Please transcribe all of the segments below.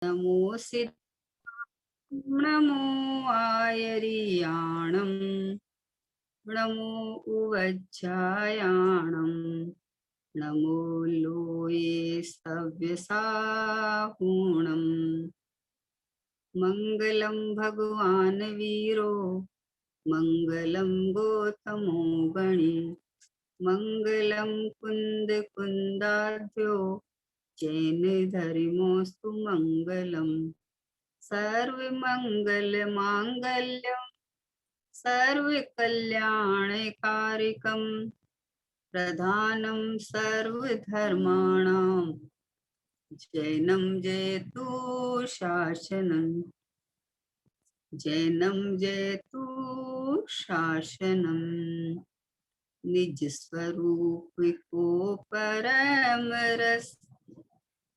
नमो सिद्ध नमो आयरियाणं नमो उवज्जायाणं नमो लोये सव्यसाहूणं मंगलं भगवान वीरो मंगलं गौतमो गणी मंगलं कुंद कुंदाध्यो जैन धर्मोस्तु मंगलम् सर्वमंगल मांगल्यं सर्वकल्याणकारिकं प्रधानं सर्वधर्माणां जैनं जयतु शासनं जैनं जयतु शासनं निज स्वरूप को परम रस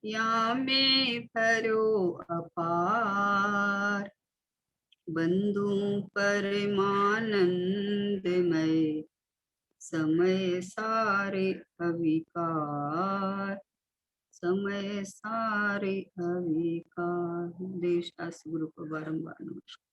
यामे भरो अपार बंधु परमानंदमय समय सारे अविकार समय सारे अविकार। देवशास्त्र गुरु को बारंबार नमस्कार।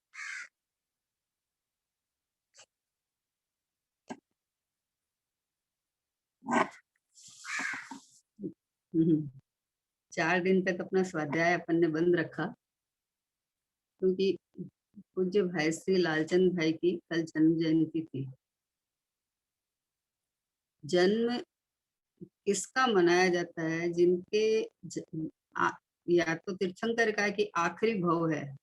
4 दिन तक अपना स्वाध्याय अपन ने बंद रखा क्योंकि पूज्य भाई श्री लालचंद भाई की कल जन्म जयंती थी। जन्म किसका मनाया जाता है? जिनके या तो तीर्थंकर का कि आखिरी भव है,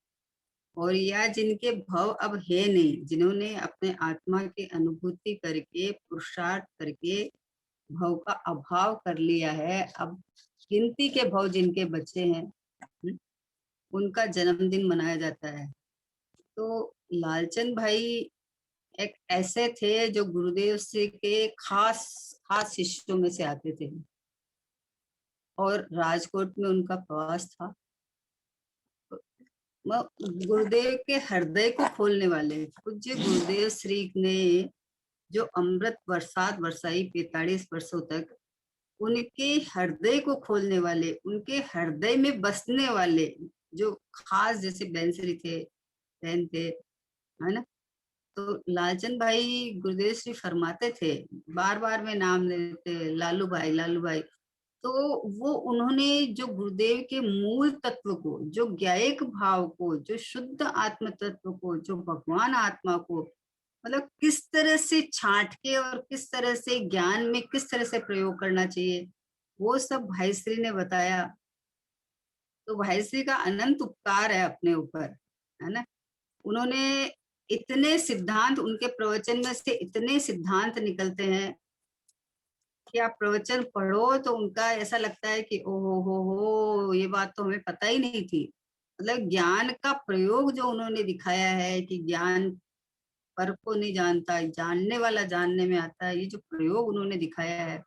और या जिनके भव अब है नहीं, जिन्होंने अपने आत्मा की अनुभूति करके पुरुषार्थ करके भव का अभाव कर लिया है। अब गिनती के भव जिनके बचे हैं उनका जन्मदिन मनाया जाता है। तो लालचंद भाई एक ऐसे थे जो गुरुदेव से के खास शिष्यों में से आते थे, और राजकोट में उनका प्रवास था। गुरुदेव के हृदय को खोलने वाले पूज्य गुरुदेव श्री ने जो अमृत बरसात बरसाई 45 वर्षों तक, उनके हृदय को खोलने वाले, उनके हृदय में बसने वाले जो खास जैसे बहन थे, है ना। तो लालचंद भाई गुरुदेव श्री फरमाते थे, बार बार में नाम लेते, लालू भाई लालू भाई। तो वो उन्होंने जो गुरुदेव के मूल तत्व को, जो ज्ञायक भाव को, जो शुद्ध आत्म तत्व को, जो भगवान आत्मा को, मतलब किस तरह से छांट के और किस तरह से ज्ञान में किस तरह से प्रयोग करना चाहिए, वो सब भाई श्री ने बताया। तो भाई श्री का अनंत उपकार है अपने ऊपर, है ना। उन्होंने इतने सिद्धांत, उनके प्रवचन में से इतने सिद्धांत निकलते हैं कि आप प्रवचन पढ़ो तो उनका ऐसा लगता है कि ओहो हो ये बात तो हमें पता ही नहीं थी। मतलब ज्ञान का प्रयोग जो उन्होंने दिखाया है कि ज्ञान पर को नहीं जानता, जानने वाला जानने में आता है, ये जो प्रयोग उन्होंने दिखाया है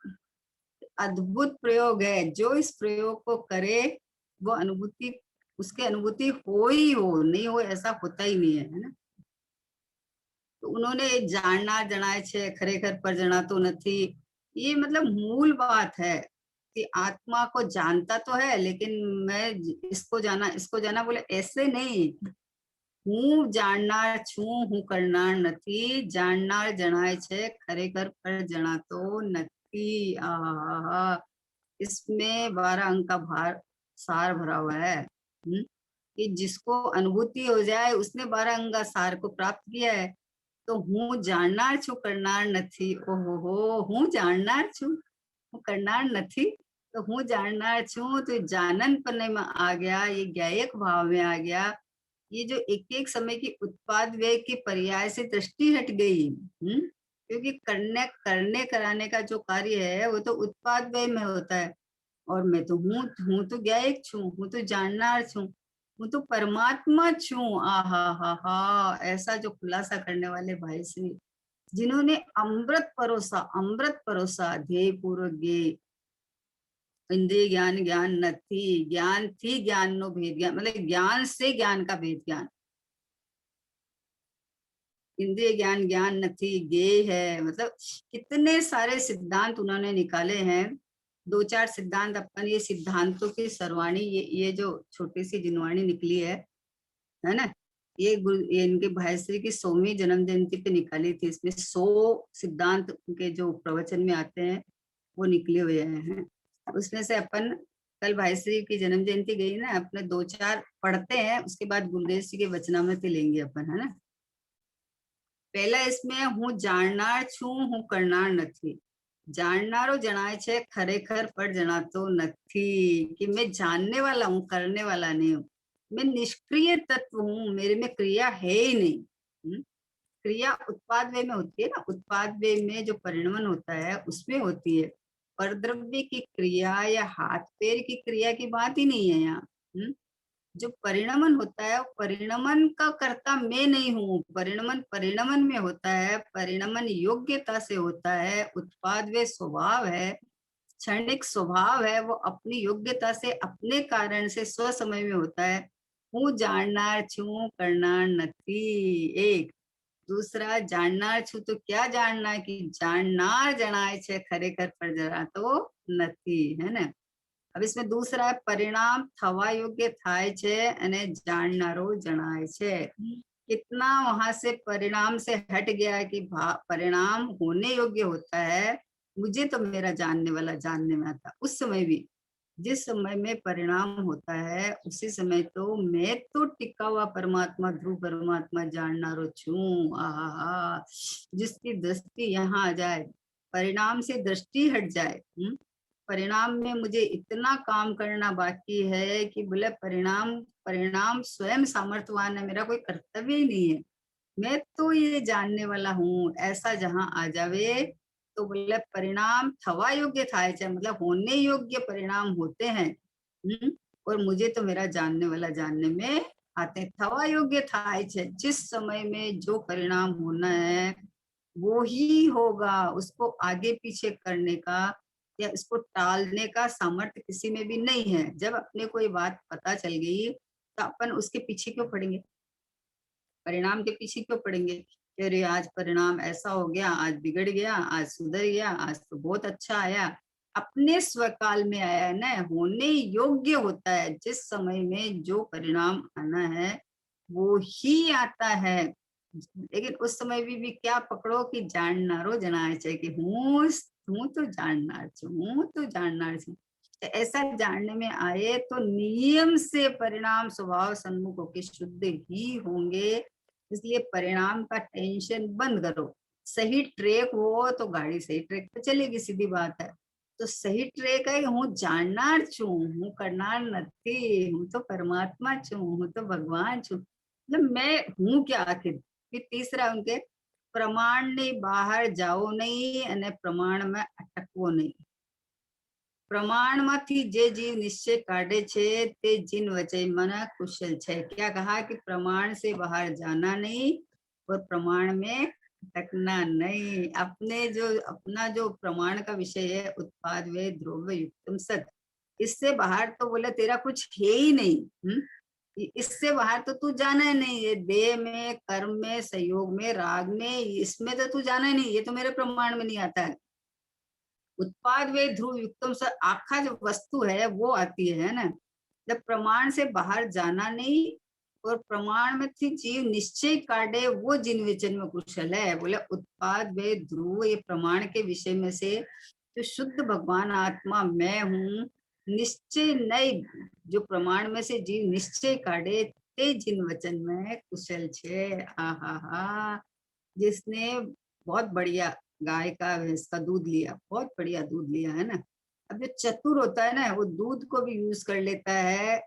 अद्भुत प्रयोग है। जो इस प्रयोग को करे वो अनुभूति, उसकी अनुभूति हो ही हो, नहीं हो ऐसा होता ही नहीं है ना। तो उन्होंने जानना जनाए छे खरेखर पर जनातो નથી, ये मतलब मूल बात है कि आत्मा को जानता तो है, लेकिन मैं इसको जाना बोले ऐसे नहीं। હું જાણનાર છું, હું કરનાર નથી, જાણનાર જણાય છે ખરેખર પર જણાતો નથી। आहा, इसमें 12 अंक का सार भरा हुआ है। कि जिसको अनुभूति हो जाए उसने 12 अंक का सार को प्राप्त किया है। तो હું જાણનાર છું કરનાર નથી। ओहो हो, હું જાણનાર છું, હું करनार નથી। तो હું જાણનાર છું तो जानन पन्ने में आ गया, ये ज्ञायक भाव में आ गया। ये जो एक एक समय की उत्पाद व्यय के पर्याय से दृष्टि हट गई। क्योंकि करने कराने का जो कार्य है वो तो उत्पाद व्यय में होता है, और मैं तो हूँ तो ज्ञायक छू, हूँ तो जाननार छू, हूँ तो परमात्मा छू। आहा हा हा, ऐसा जो खुलासा करने वाले भाई श्री, जिन्होंने अमृत परोसा ध्येय पूर्वक गे इंद्रिय ज्ञान ज्ञान नथी, ज्ञान थी ज्ञान नो भेद ज्ञान, मतलब ज्ञान से ज्ञान का भेद ज्ञान। इंद्रिय ज्ञान ज्ञान नथी गे है, मतलब कितने सारे सिद्धांत उन्होंने निकाले हैं दो चार सिद्धांत अपन, ये सिद्धांतों की सर्वाणी, ये जो छोटी सी जिनवाणी निकली है ना, ये इनके भाई श्री की 100वीं जन्म जयंती पे निकाली थी। इसमें 100 सिद्धांत के जो प्रवचन में आते हैं वो निकले हुए हैं। उसमें से अपन कल भाई श्री की जन्म जयंती गई ना, अपने दो चार पढ़ते हैं, उसके बाद गुरुदेव जी के वचनामृत लेंगे अपन, है ना। पहला इसमें, હું જાણનાર છું, હું કરનાર નથી। जाननारो जनाए छे, खरेखर पर जनातो नहीं। कि मैं जानने वाला हूँ, करने वाला नहीं हूँ। मैं निष्क्रिय तत्व हूँ, मेरे में क्रिया है ही नहीं। क्रिया उत्पाद वे में होती है ना, उत्पाद वे में जो परिणमन होता है उसमें होती है। पर द्रव्य की क्रिया या हाथ पैर की क्रिया की बात ही नहीं है यहाँ। जो परिणमन होता है, परिणमन का कर्ता मैं नहीं हूँ। परिणमन परिणमन में होता है, परिणमन योग्यता से होता है। उत्पाद वे स्वभाव है, क्षणिक स्वभाव है, वो अपनी योग्यता से, अपने कारण से स्व समय में होता है। हूँ जाननार छू, करनार नथी। एक दूसरा, जाननार छू तो क्या जानना है, कि जाननार जनाय छे, खरेखर पर जरा तो नथी, है ना। अब इसमें दूसरा है, परिणाम थवा योग्य थाय छे अने जाननारो जनाय छे। कितना वहां से परिणाम से हट गया है कि परिणाम होने योग्य होता है। मुझे तो मेरा जानने वाला जानने में आता। उस समय भी, जिस समय में परिणाम होता है, उसी समय तो मैं तो टिका हुआ परमात्मा, ध्रुव परमात्मा जाननारो छू। आहा, जिसकी दृष्टि यहाँ आ जाए, परिणाम से दृष्टि हट जाए। परिणाम में मुझे इतना काम करना बाकी है कि बोले परिणाम परिणाम स्वयं सामर्थ्यवान है, मेरा कोई कर्तव्य ही नहीं है। मैं तो ये जानने वाला हूँ, ऐसा जहाँ आ जावे तो बोले परिणाम थवा योग्य थाय छे, मतलब होने योग्य परिणाम होते हैं। और मुझे तो मेरा जानने वाला जानने में आते। थवा योग्य थाय छे, जिस समय में जो परिणाम होना है वो ही होगा। उसको आगे पीछे करने का या इसको टालने का सामर्थ्य किसी में भी नहीं है। जब अपने को ये बात पता चल गई तो अपन उसके पीछे क्यों पड़ेंगे, परिणाम के पीछे क्यों पड़ेंगे। अरे आज परिणाम ऐसा हो गया, आज बिगड़ गया, आज सुधर गया, आज तो बहुत अच्छा आया। अपने स्वकाल में आया है ना, होने योग्य होता है। जिस समय में जो परिणाम आना है वो ही आता है। लेकिन उस समय भी क्या पकड़ो, कि जाननारो जनाए छे, कि हूँ तो जाननार छू, हूँ तो जाननार छू। ऐसा जानने में आए तो नियम से परिणाम स्वभाव सन्मुख होके शुद्ध ही होंगे। इसलिए परिणाम का टेंशन बंद करो। सही ट्रैक हो तो गाड़ी सही ट्रैक पे चलेगी, सीधी बात है। तो सही ट्रैक है, हूँ जाननार छू, हूँ करनार नथी, हूँ तो परमात्मा छू, हूँ तो भगवान छू। मतलब मैं हूँ क्या आखिर। फिर तीसरा उनके, प्रमाण ने बाहर जाओ नहीं अने प्रमाण में अटकवो नहीं। प्रमाण माथी जे जीव निश्चय काढ़े छे ते जिन वचय मन कुशल छे। क्या कहा कि प्रमाण से बाहर जाना नहीं और प्रमाण में अटकना नहीं। अपना जो प्रमाण का विषय है, उत्पाद वे ध्रुव युक्तम सत, इससे बाहर तो बोले तेरा कुछ है ही नहीं। इससे बाहर तो तू जाना ही नहीं। ये देह में, कर्म में, संयोग में, राग में, इसमें तो तू जाना ही नहीं। ये तो मेरे प्रमाण में नहीं आता है। उत्पाद वे ध्रुव युक्तम से आखा जो वस्तु है वो आती है ना। जब प्रमाण से बाहर जाना नहीं और प्रमाण में थी जीव निश्चय काटे, वो जिन विचन में कुशल है। बोले उत्पाद वे ध्रुव, ये प्रमाण के विषय में से जो शुद्ध भगवान आत्मा मैं हूँ, निश्चय नहीं, जो प्रमाण में से जीव निश्चय काटे ते जिन वचन में कुशल छे। आहा हा, जिसने बहुत बढ़िया गाय का भैंस का दूध लिया, बहुत बढ़िया दूध लिया, है ना। अब जो चतुर होता है ना, वो दूध को भी यूज कर लेता है,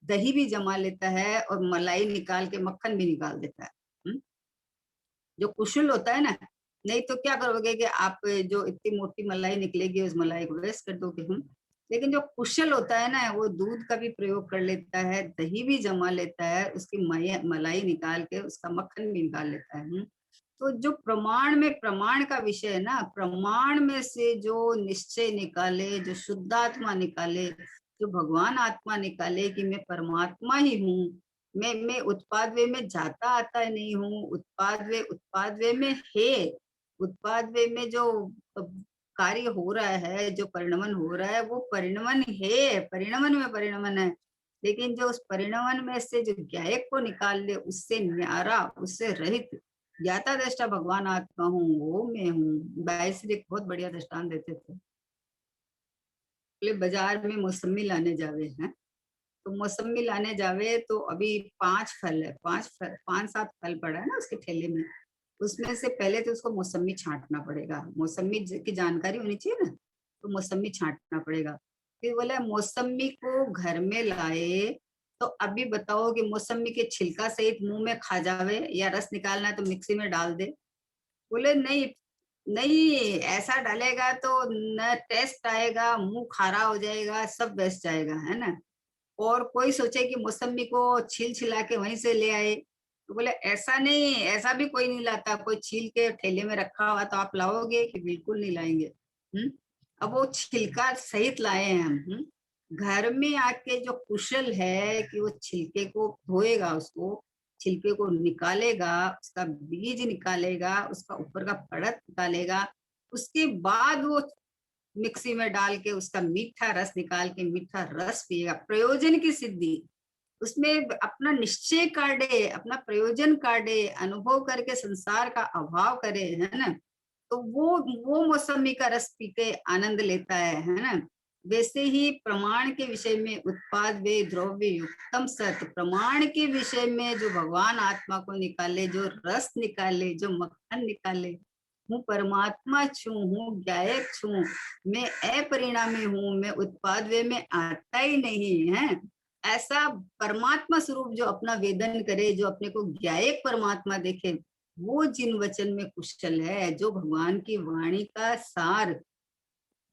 दही भी जमा लेता है और मलाई निकाल के मक्खन भी निकाल देता है। जो कुशल होता है ना, नहीं तो क्या करोगे कि आप जो इतनी मोटी मलाई निकलेगी उस मलाई को वेस्ट कर दोगे। लेकिन जो कुशल होता है ना, वो दूध का भी प्रयोग कर लेता है, दही भी जमा लेता है, उसकी मलाई निकाल के उसका मक्खन भी निकाल लेता है। तो जो प्रमाण में, प्रमाण का विषय है ना, प्रमाण में से जो निश्चय निकाले, जो शुद्धात्मा निकाले, जो भगवान आत्मा निकाले कि मैं परमात्मा ही हूँ। मैं उत्पाद वे में जाता आता नहीं हूँ। उत्पाद वे में है। उत्पाद वे में जो कार्य हो रहा है, जो परिणमन हो रहा है, वो परिणमन है, परिणमन में परिणमन है। लेकिन जो उस परिणमन में से जो ज्ञायक को निकाल ले, उससे न्यारा, उससे रहित ज्ञाता दृष्टा भगवान आत्मा हूँ, वो मैं हूँ। बाईसरी एक बहुत बढ़िया दृष्टांत देते थे। बोले बाजार में मौसमी लाने जावे हैं, तो मौसमी लाने जावे तो अभी 5 फल है, 5-7 फल पड़ा है ना उसके ठेले में। उसमें से पहले तो उसको मौसमी छांटना पड़ेगा, मौसमी की जानकारी होनी चाहिए ना, तो मौसमी छांटना पड़ेगा। फिर बोला मौसमी को घर में लाए, तो अभी बताओ कि मौसमी के छिलका सहित मुंह में खा जावे या रस निकालना है तो मिक्सी में डाल दे। बोले नहीं, नहीं ऐसा डालेगा तो न टेस्ट आएगा, मुंह खारा हो जाएगा, सब बेस्ट जाएगा, है ना। और कोई सोचे कि मौसमी को छील छिला के वहीं से ले आए, तो बोले ऐसा नहीं, ऐसा भी कोई नहीं लाता, कोई छील के ठेले में रखा हुआ तो आप लाओगे कि बिल्कुल नहीं लाएंगे। अब वो छिलका सहित लाए हैं हम। घर में आके जो कुशल है कि वो छिलके को धोएगा, उसको छिलके को निकालेगा, उसका बीज निकालेगा, उसका ऊपर का परत निकालेगा, उसके बाद वो मिक्सी में डाल के उसका मीठा रस निकाल के मीठा रस पिएगा, प्रयोजन की सिद्धि। उसमें अपना निश्चय काटे, अपना प्रयोजन काटे, अनुभव करके संसार का अभाव करे, है ना। तो वो मौसमी का रस पी के आनंद लेता है ना। वैसे ही प्रमाण के विषय में उत्पाद वे द्रव्य युक्तम सत, प्रमाण के विषय में जो भगवान आत्मा को निकाले, जो रस निकाले, जो मक्खन निकाले, हूँ परमात्मा छू, हूँ ज्ञायक छू, मैं अपरिणामी हूँ, मैं उत्पाद वे में आता ही नहीं है। ऐसा परमात्मा स्वरूप जो अपना वेदन करे, जो अपने को ज्ञायक परमात्मा देखे, वो जिन वचन में कुशल है, जो भगवान की वाणी का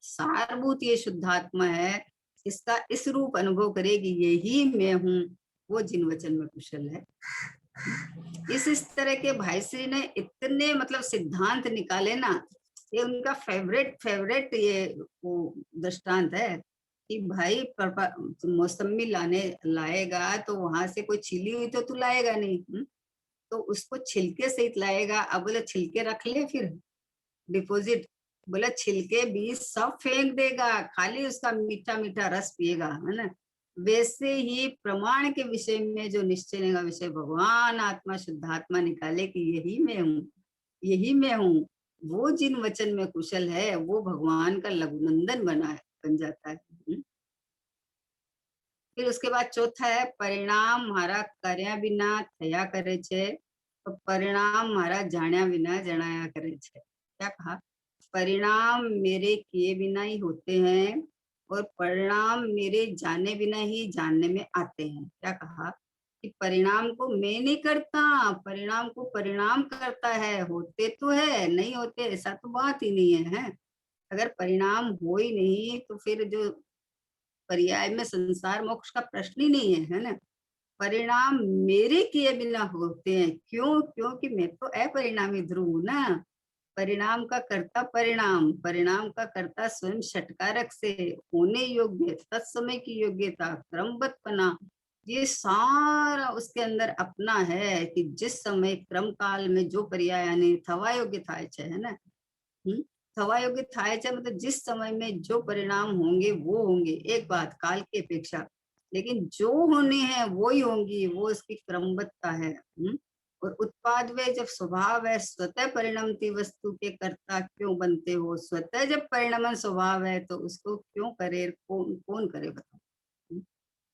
सारभूत ये शुद्धात्मा है, इसका इस रूप अनुभव करेगी, यही मैं हूँ, वो जिन वचन में कुशल है। इस तरह के भाई श्री ने इतने मतलब सिद्धांत निकाले ना, ये उनका फेवरेट ये वो दृष्टांत है कि भाई मौसमी लाएगा तो वहां से कोई छिली हुई तो तू लाएगा नहीं, तो उसको छिलके सहित लाएगा। अब बोले छिलके रख ले फिर डिपॉजिट, बोला छिलके बीज सब फेंक देगा, खाली उसका मीठा मीठा रस पिएगा, है ना। वैसे ही प्रमाण के विषय में जो निश्चय का विषय भगवान आत्मा शुद्धात्मा निकाले कि यही मैं हूँ, यही मैं हूँ, वो जिन वचन में कुशल है, वो भगवान का लघुनंदन बन जाता है। फिर उसके बाद चौथा है परिणाम मारा કર્યા बिना थया करे छे, तो परिणाम मारा जाण्या बिना जणाया करे छे। क्या कहा? परिणाम मेरे किए बिना ही होते हैं और परिणाम मेरे जाने बिना ही जानने में आते हैं। क्या कहा? कि परिणाम को मैं नहीं करता, परिणाम को परिणाम करता है, होते तो है, नहीं होते ऐसा तो बात ही नहीं है। अगर परिणाम हो ही नहीं तो फिर जो पर्याय में संसार मोक्ष का प्रश्न ही नहीं है ना। परिणाम मेरे किए बिना होते हैं, क्यों? क्योंकि मैं तो अपरिणामी ध्रुव हूं ना। परिणाम का कर्ता परिणाम, परिणाम का कर्ता स्वयं षटकारक से होने योग्य, तत्समय की योग्यता, क्रमबद्धपना, ये सारा उसके अंदर अपना है कि जिस समय क्रम काल में जो पर्याय आने थवा योग्य था है ना। थवा योग्य થાય છે मतलब जिस समय में जो परिणाम होंगे वो होंगे, एक बात काल की अपेक्षा, लेकिन जो होने हैं वो ही होंगी, वो इसकी क्रमबद्धता है। और उत्पाद वे जब स्वभाव है, स्वतः परिणमती वस्तु के कर्ता क्यों बनते हो? स्वतः जब परिणमन स्वभाव है तो उसको क्यों करे, कौन कौन करे बताओ। हम्म?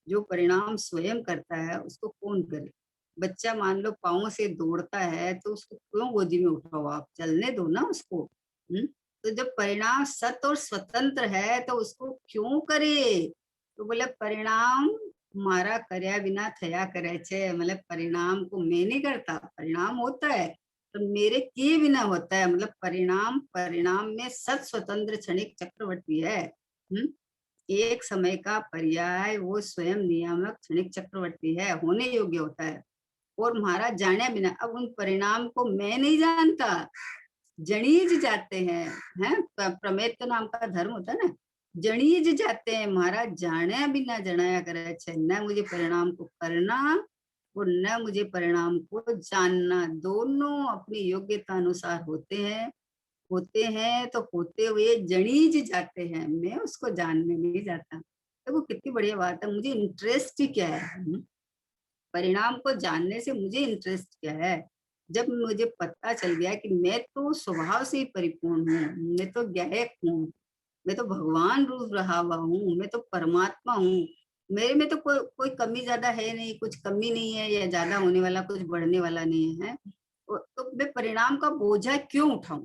जो परिणाम स्वयं करता है उसको कौन करे? बच्चा मान लो पाँव से दौड़ता है तो उसको क्यों गोदी में उठाओ, आप चलने दो ना उसको। तो जब परिणाम सत और स्वतंत्र है तो उसको क्यों करे? तो बोले परिणाम मारा કર્યા बिना થયા કરે છે, मतलब परिणाम को मैं नहीं करता, परिणाम होता है तो मेरे किए बिना होता है, मतलब परिणाम परिणाम में सत स्वतंत्र क्षणिक चक्रवर्ती है। एक समय का पर्याय वो स्वयं नियामक क्षणिक चक्रवर्ती है, होने योग्य होता है। और महाराज जाने बिना, अब उन परिणाम को मैं नहीं जानता, जणीज जाते हैं प्रमेत नाम का धर्म होता है ना, जणीज जाते हैं महाराज, जाने बिना जनाया करे छे, न मुझे परिणाम को करना और न मुझे परिणाम को जानना, दोनों अपनी योग्यता अनुसार होते हैं। होते हैं तो होते हुए जणीज जाते हैं, मैं उसको जानने नहीं जाता। देखो कितनी बढ़िया बात है, मुझे इंटरेस्ट ही क्या है? परिणाम को जानने से मुझे इंटरेस्ट क्या है? जब मुझे पता चल गया कि मैं तो स्वभाव से ही परिपूर्ण हूँ, मैं तो गायक हूँ, मैं तो भगवान रूप रहा हुआ हूँ, मैं तो परमात्मा हूँ। मेरे में तो कोई कमी ज्यादा है नहीं, कुछ कमी नहीं है या ज्यादा होने वाला, कुछ बढ़ने वाला नहीं है। तो मैं परिणाम का बोझा क्यों उठाऊं?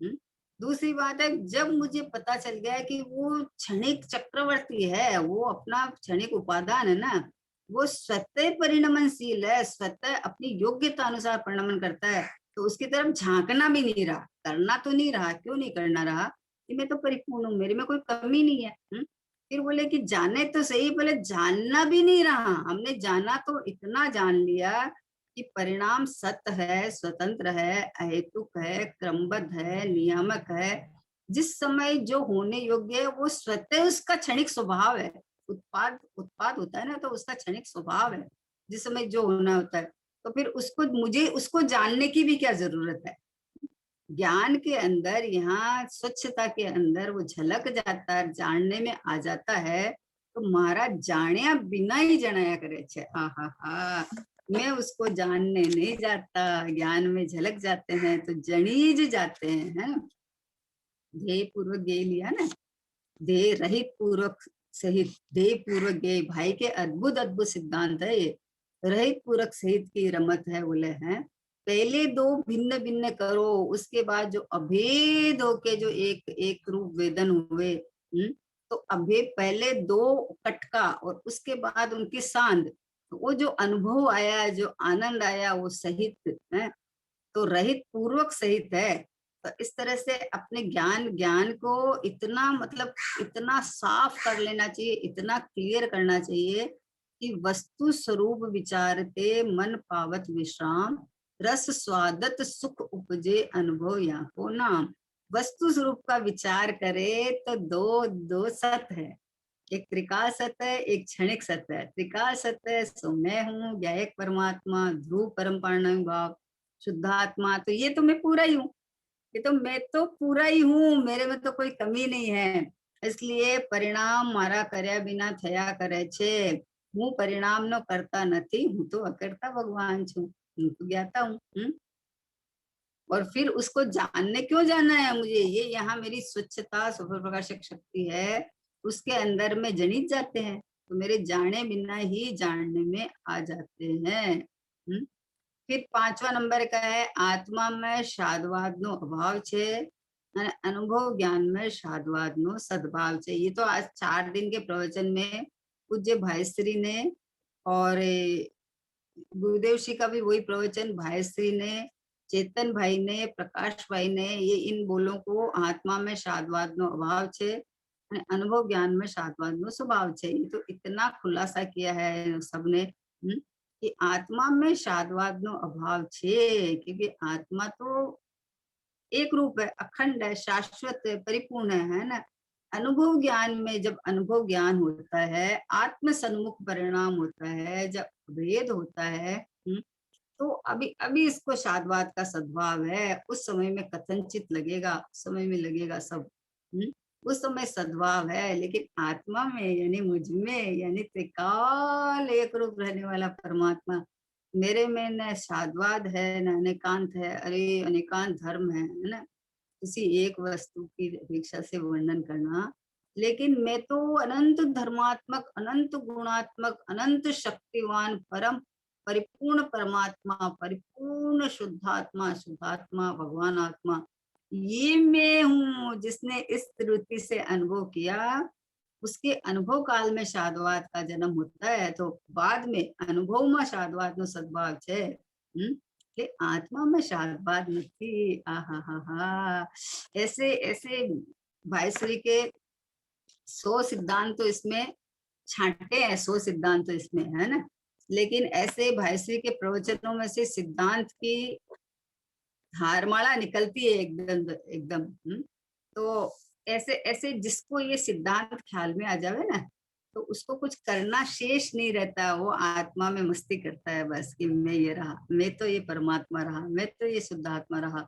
हम्म? दूसरी बात है, जब मुझे पता चल गया कि वो क्षणिक चक्रवर्ती है, वो अपना क्षणिक उपादान है ना, वो स्वतः परिणमनशील है, स्वतः अपनी योग्यता अनुसार परिणमन करता है, तो उसकी तरफ झांकना भी नहीं रहा, करना तो नहीं रहा। क्यों नहीं करना रहा? कि मैं तो परिपूर्ण हूँ, मेरे में कोई कमी नहीं है। फिर बोले कि जाने तो सही, बोले जानना भी नहीं रहा। हमने जाना तो इतना जान लिया कि परिणाम सत्य है, स्वतंत्र है, अहेतुक है, क्रमबद्ध है, नियामक है। जिस समय जो होने योग्य है वो स्वतः उसका क्षणिक स्वभाव है। उत्पाद उत्पाद होता है ना, तो उसका क्षणिक स्वभाव है, जिस समय जो होना होता है। तो फिर उसको, मुझे उसको जानने की भी क्या जरूरत है? ज्ञान के अंदर, यहाँ स्वच्छता के अंदर वो झलक जाता है, जानने में आ जाता है। तो महाराज जाने बिना ही जनाया करे छे। हा हा, मैं उसको जानने नहीं जाता, ज्ञान में झलक जाते हैं तो जनीज जाते हैं, है ना। ध्येय पूर्वक गेय लिया ना, ध्येय रहित पूर्वक सहित, ध्येय पूर्वक गेय, भाई के अद्भुत अद्भुत सिद्धांत है ये। रहित पूर्वक सहित की रमत है, बोले हैं पहले दो भिन्न भिन्न करो, उसके बाद जो अभेद होके जो एक एक रूप वेदन हुए। तो अभेद पहले दो कटका और उसके बाद उनकी सांद, तो वो जो अनुभव आया, जो आनंद आया, वो सहित है। तो रहित पूर्वक सहित है। तो इस तरह से अपने ज्ञान ज्ञान को इतना, मतलब इतना साफ कर लेना चाहिए, इतना क्लियर करना चाहिए कि वस्तु स्वरूप विचारते मन पावत विश्राम, रस स्वादत सुख उपजे अनुभव यहाँ को नाम। वस्तु स्वरूप का विचार करे तो दो दो सत्य है, एक त्रिकाल सत्य है, एक क्षणिक सत्य है। त्रिकाल सत्य है सो मैं हूँ, गायक परमात्मा, ध्रुव परम पारण भाव, शुद्धात्मा, तो ये तो मैं पूरा ही हूँ। ये तो मैं तो पूरा ही हूँ, मेरे में तो कोई कमी नहीं है। इसलिए परिणाम मारा કર્યા बिना થયા કરે છે। હું પરિણામ નો કરતા નથી, હું तो अकर्ता भगवान छू, હું तो ज्ञाता हूँ। और फिर उसको जानने क्यों जाना है मुझे? ये यहाँ मेरी स्वच्छता स्वभाव प्रकाशक शक्ति है, उसके अंदर में जनित जाते हैं, तो मेरे जाने बिना ही जानने में आ जाते हैं। फिर 5वां नंबर का है, आत्मा में शादवाद नो अभाव छे અને अनुभव ज्ञान में शादवाद नो सद्भाव छे। ये तो आज 4 दिन के प्रवचन में पूज्य भाईश्री ने और गुरुदेव जी का भी वही प्रवचन, भाईश्री ने, चेतन भाई ने, प्रकाश भाई ने, ये इन बोलों को आत्मा में शादवाद नो अभाव छे અને अनुभव ज्ञान में शादवाद नो स्वभाव छे। ये तो इतना खुलासा किया है सबने कि आत्मा में शादवाद नो अभाव छे, क्योंकि आत्मा तो एक रूप है, अखंड है, शाश्वत है, परिपूर्ण है ना। अनुभव ज्ञान में जब अनुभव ज्ञान होता है, आत्म सन्मुख परिणाम होता है, जब भेद होता है, तो अभी अभी इसको शादवाद का सद्भाव है। उस समय में कथनचित लगेगा, उस समय में लगेगा सब। उस समय सद्भाव है, लेकिन आत्मा में यानी मुझ में, यानी त्रिकाल एक रूप रहने वाला परमात्मा, मेरे में न शादवाद है न अनेकांत है। अरे अनेकांत धर्म है ना, किसी एक वस्तु की अपेक्षा से वर्णन करना। लेकिन मैं तो अनंत धर्मात्मक, अनंत गुणात्मक, अनंत शक्तिवान, परम परिपूर्ण परमात्मा, परिपूर्ण शुद्धात्मा, शुद्धात्मा भगवान आत्मा, ये मैं हूँ। जिसने इस त्रुटि से अनुभव किया, उसके अनुभव काल में शादवाद का जन्म होता है। तो बाद में अनुभव में शादवाद नो सद्भाव छे। कि आत्मा में शादवाद नहीं। आहा हा हा, ऐसे ऐसे भाईश्री के 100 सिद्धांत तो इसमें छांटे हैं, 100 सिद्धांत तो इसमें है ना। लेकिन ऐसे भाईश्री के प्रवचनों में से सिद्धांत की हारमाला निकलती है एकदम एकदम। तो ऐसे ऐसे जिसको ये सिद्धांत ख्याल में आ जावे ना, तो उसको कुछ करना शेष नहीं रहता, वो आत्मा में मस्ती करता है बस कि मैं ये रहा, मैं तो ये परमात्मा रहा, मैं तो ये शुद्धात्मा रहा।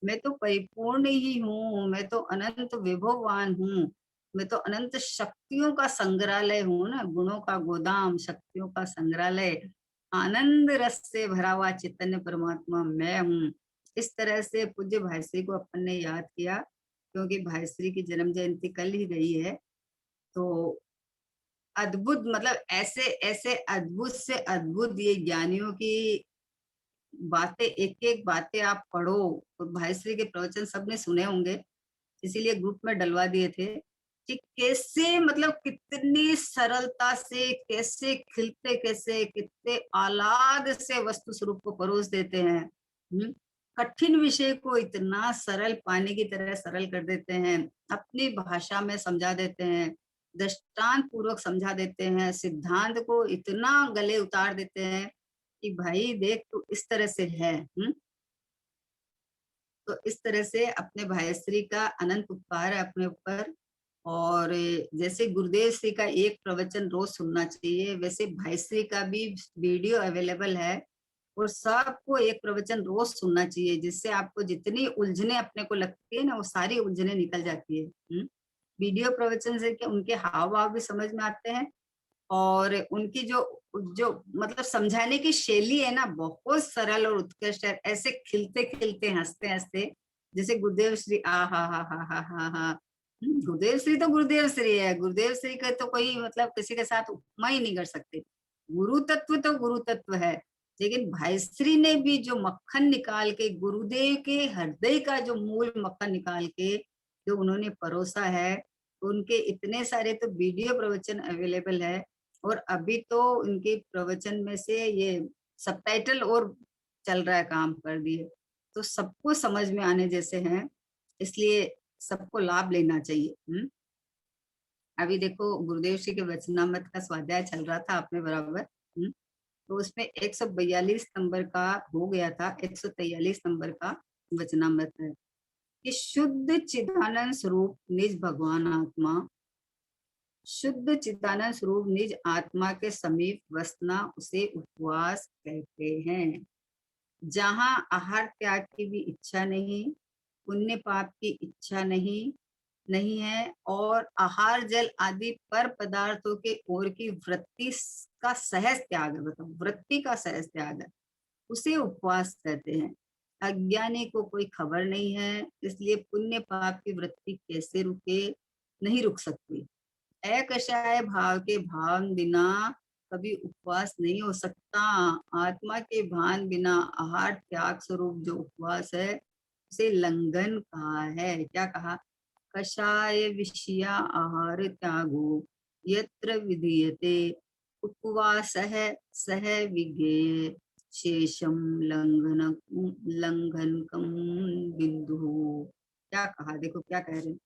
मैं तो परिपूर्ण ही हूँ, मैं तो अनंत विभववान हूँ, मैं तो अनंत शक्तियों का संग्रहालय हूँ ना, गुणों का गोदाम, शक्तियों का संग्रहालय, आनंद रस से भरा हुआ चैतन्य परमात्मा मैं हूँ। इस तरह से पूज्य भाई श्री को अपन ने याद किया, क्योंकि भाई श्री की जन्म जयंती कल ही गई है। तो अद्भुत, मतलब ऐसे ऐसे अद्भुत से अद्भुत ये ज्ञानियों की बातें, एक एक बातें आप पढ़ो। तो भाई श्री के प्रवचन सबने सुने होंगे, इसीलिए ग्रुप में डलवा दिए थे कि कैसे, मतलब कितनी सरलता से, कैसे खिलते, कैसे कितने आह्लाद से वस्तु स्वरूप को परोस देते हैं। कठिन विषय को इतना सरल पानी की तरह सरल कर देते हैं, अपनी भाषा में समझा देते हैं, दृष्टांत पूर्वक समझा देते हैं, सिद्धांत को इतना गले उतार देते हैं कि भाई देख तू इस तरह से है। तो इस तरह से अपने भाई श्री का अनंत उपकार है अपने ऊपर। और जैसे गुरुदेव श्री का एक प्रवचन रोज सुनना चाहिए, वैसे भाई श्री का भी वीडियो अवेलेबल है, और सबको एक प्रवचन रोज सुनना चाहिए, जिससे आपको जितनी उलझने अपने को लगती है ना, वो सारी उलझने निकल जाती है। वीडियो प्रवचन से क्या उनके हाव भाव भी समझ में आते हैं, और उनकी जो जो मतलब समझाने की शैली है ना, बहुत सरल और उत्कृष्ट है, ऐसे खिलते खिलते हंसते हंसते, जैसे गुरुदेव श्री, आ हा। गुरुदेव श्री तो गुरुदेव श्री है, गुरुदेव श्री का तो कोई मतलब किसी के साथ उपमा ही नहीं कर सकते। गुरु तत्व तो गुरु तत्व है, लेकिन भाई श्री ने भी जो मक्खन निकाल के, गुरुदेव के हृदय का जो मूल मक्खन निकाल के जो उन्होंने परोसा है, उनके इतने सारे तो वीडियो प्रवचन अवेलेबल है। और अभी तो उनके प्रवचन में से ये सबटाइटल और चल रहा है, काम कर दिए, तो सबको समझ में आने जैसे हैं, इसलिए सबको लाभ लेना चाहिए। अभी देखो गुरुदेव जी के वचनामृत का स्वाध्याय चल रहा था अपने बराबर। तो उसमें 142 नंबर का हो गया था, 143 नंबर का वचनामृत है कि शुद्ध चिदानंद स्वरूप निज भगवान आत्मा, शुद्ध चिदानंद स्वरूप निज आत्मा के समीप वसना उसे उपवास कहते हैं। जहाँ आहार त्याग की भी इच्छा नहीं, पुण्य पाप की इच्छा नहीं नहीं है, और आहार जल आदि पर पदार्थों के ओर की वृत्ति का सहज त्याग है। बताओ, वृत्ति का सहज त्याग है, उसे उपवास कहते हैं। अज्ञानी को कोई खबर नहीं है, इसलिए पुण्य पाप की वृत्ति कैसे रुके, नहीं रुक सकती। अकषाय भाव के भान बिना कभी उपवास नहीं हो सकता। आत्मा के भान बिना आहार त्याग स्वरूप जो उपवास है, उसे लंघन कहा है। क्या कहा? कषाय विषया आहार त्यागो यत्र विधीयते उपवासः सह विज्ञेय शेषम लंघनकम बिंदु। क्या कहा? देखो क्या कह रहे हैं,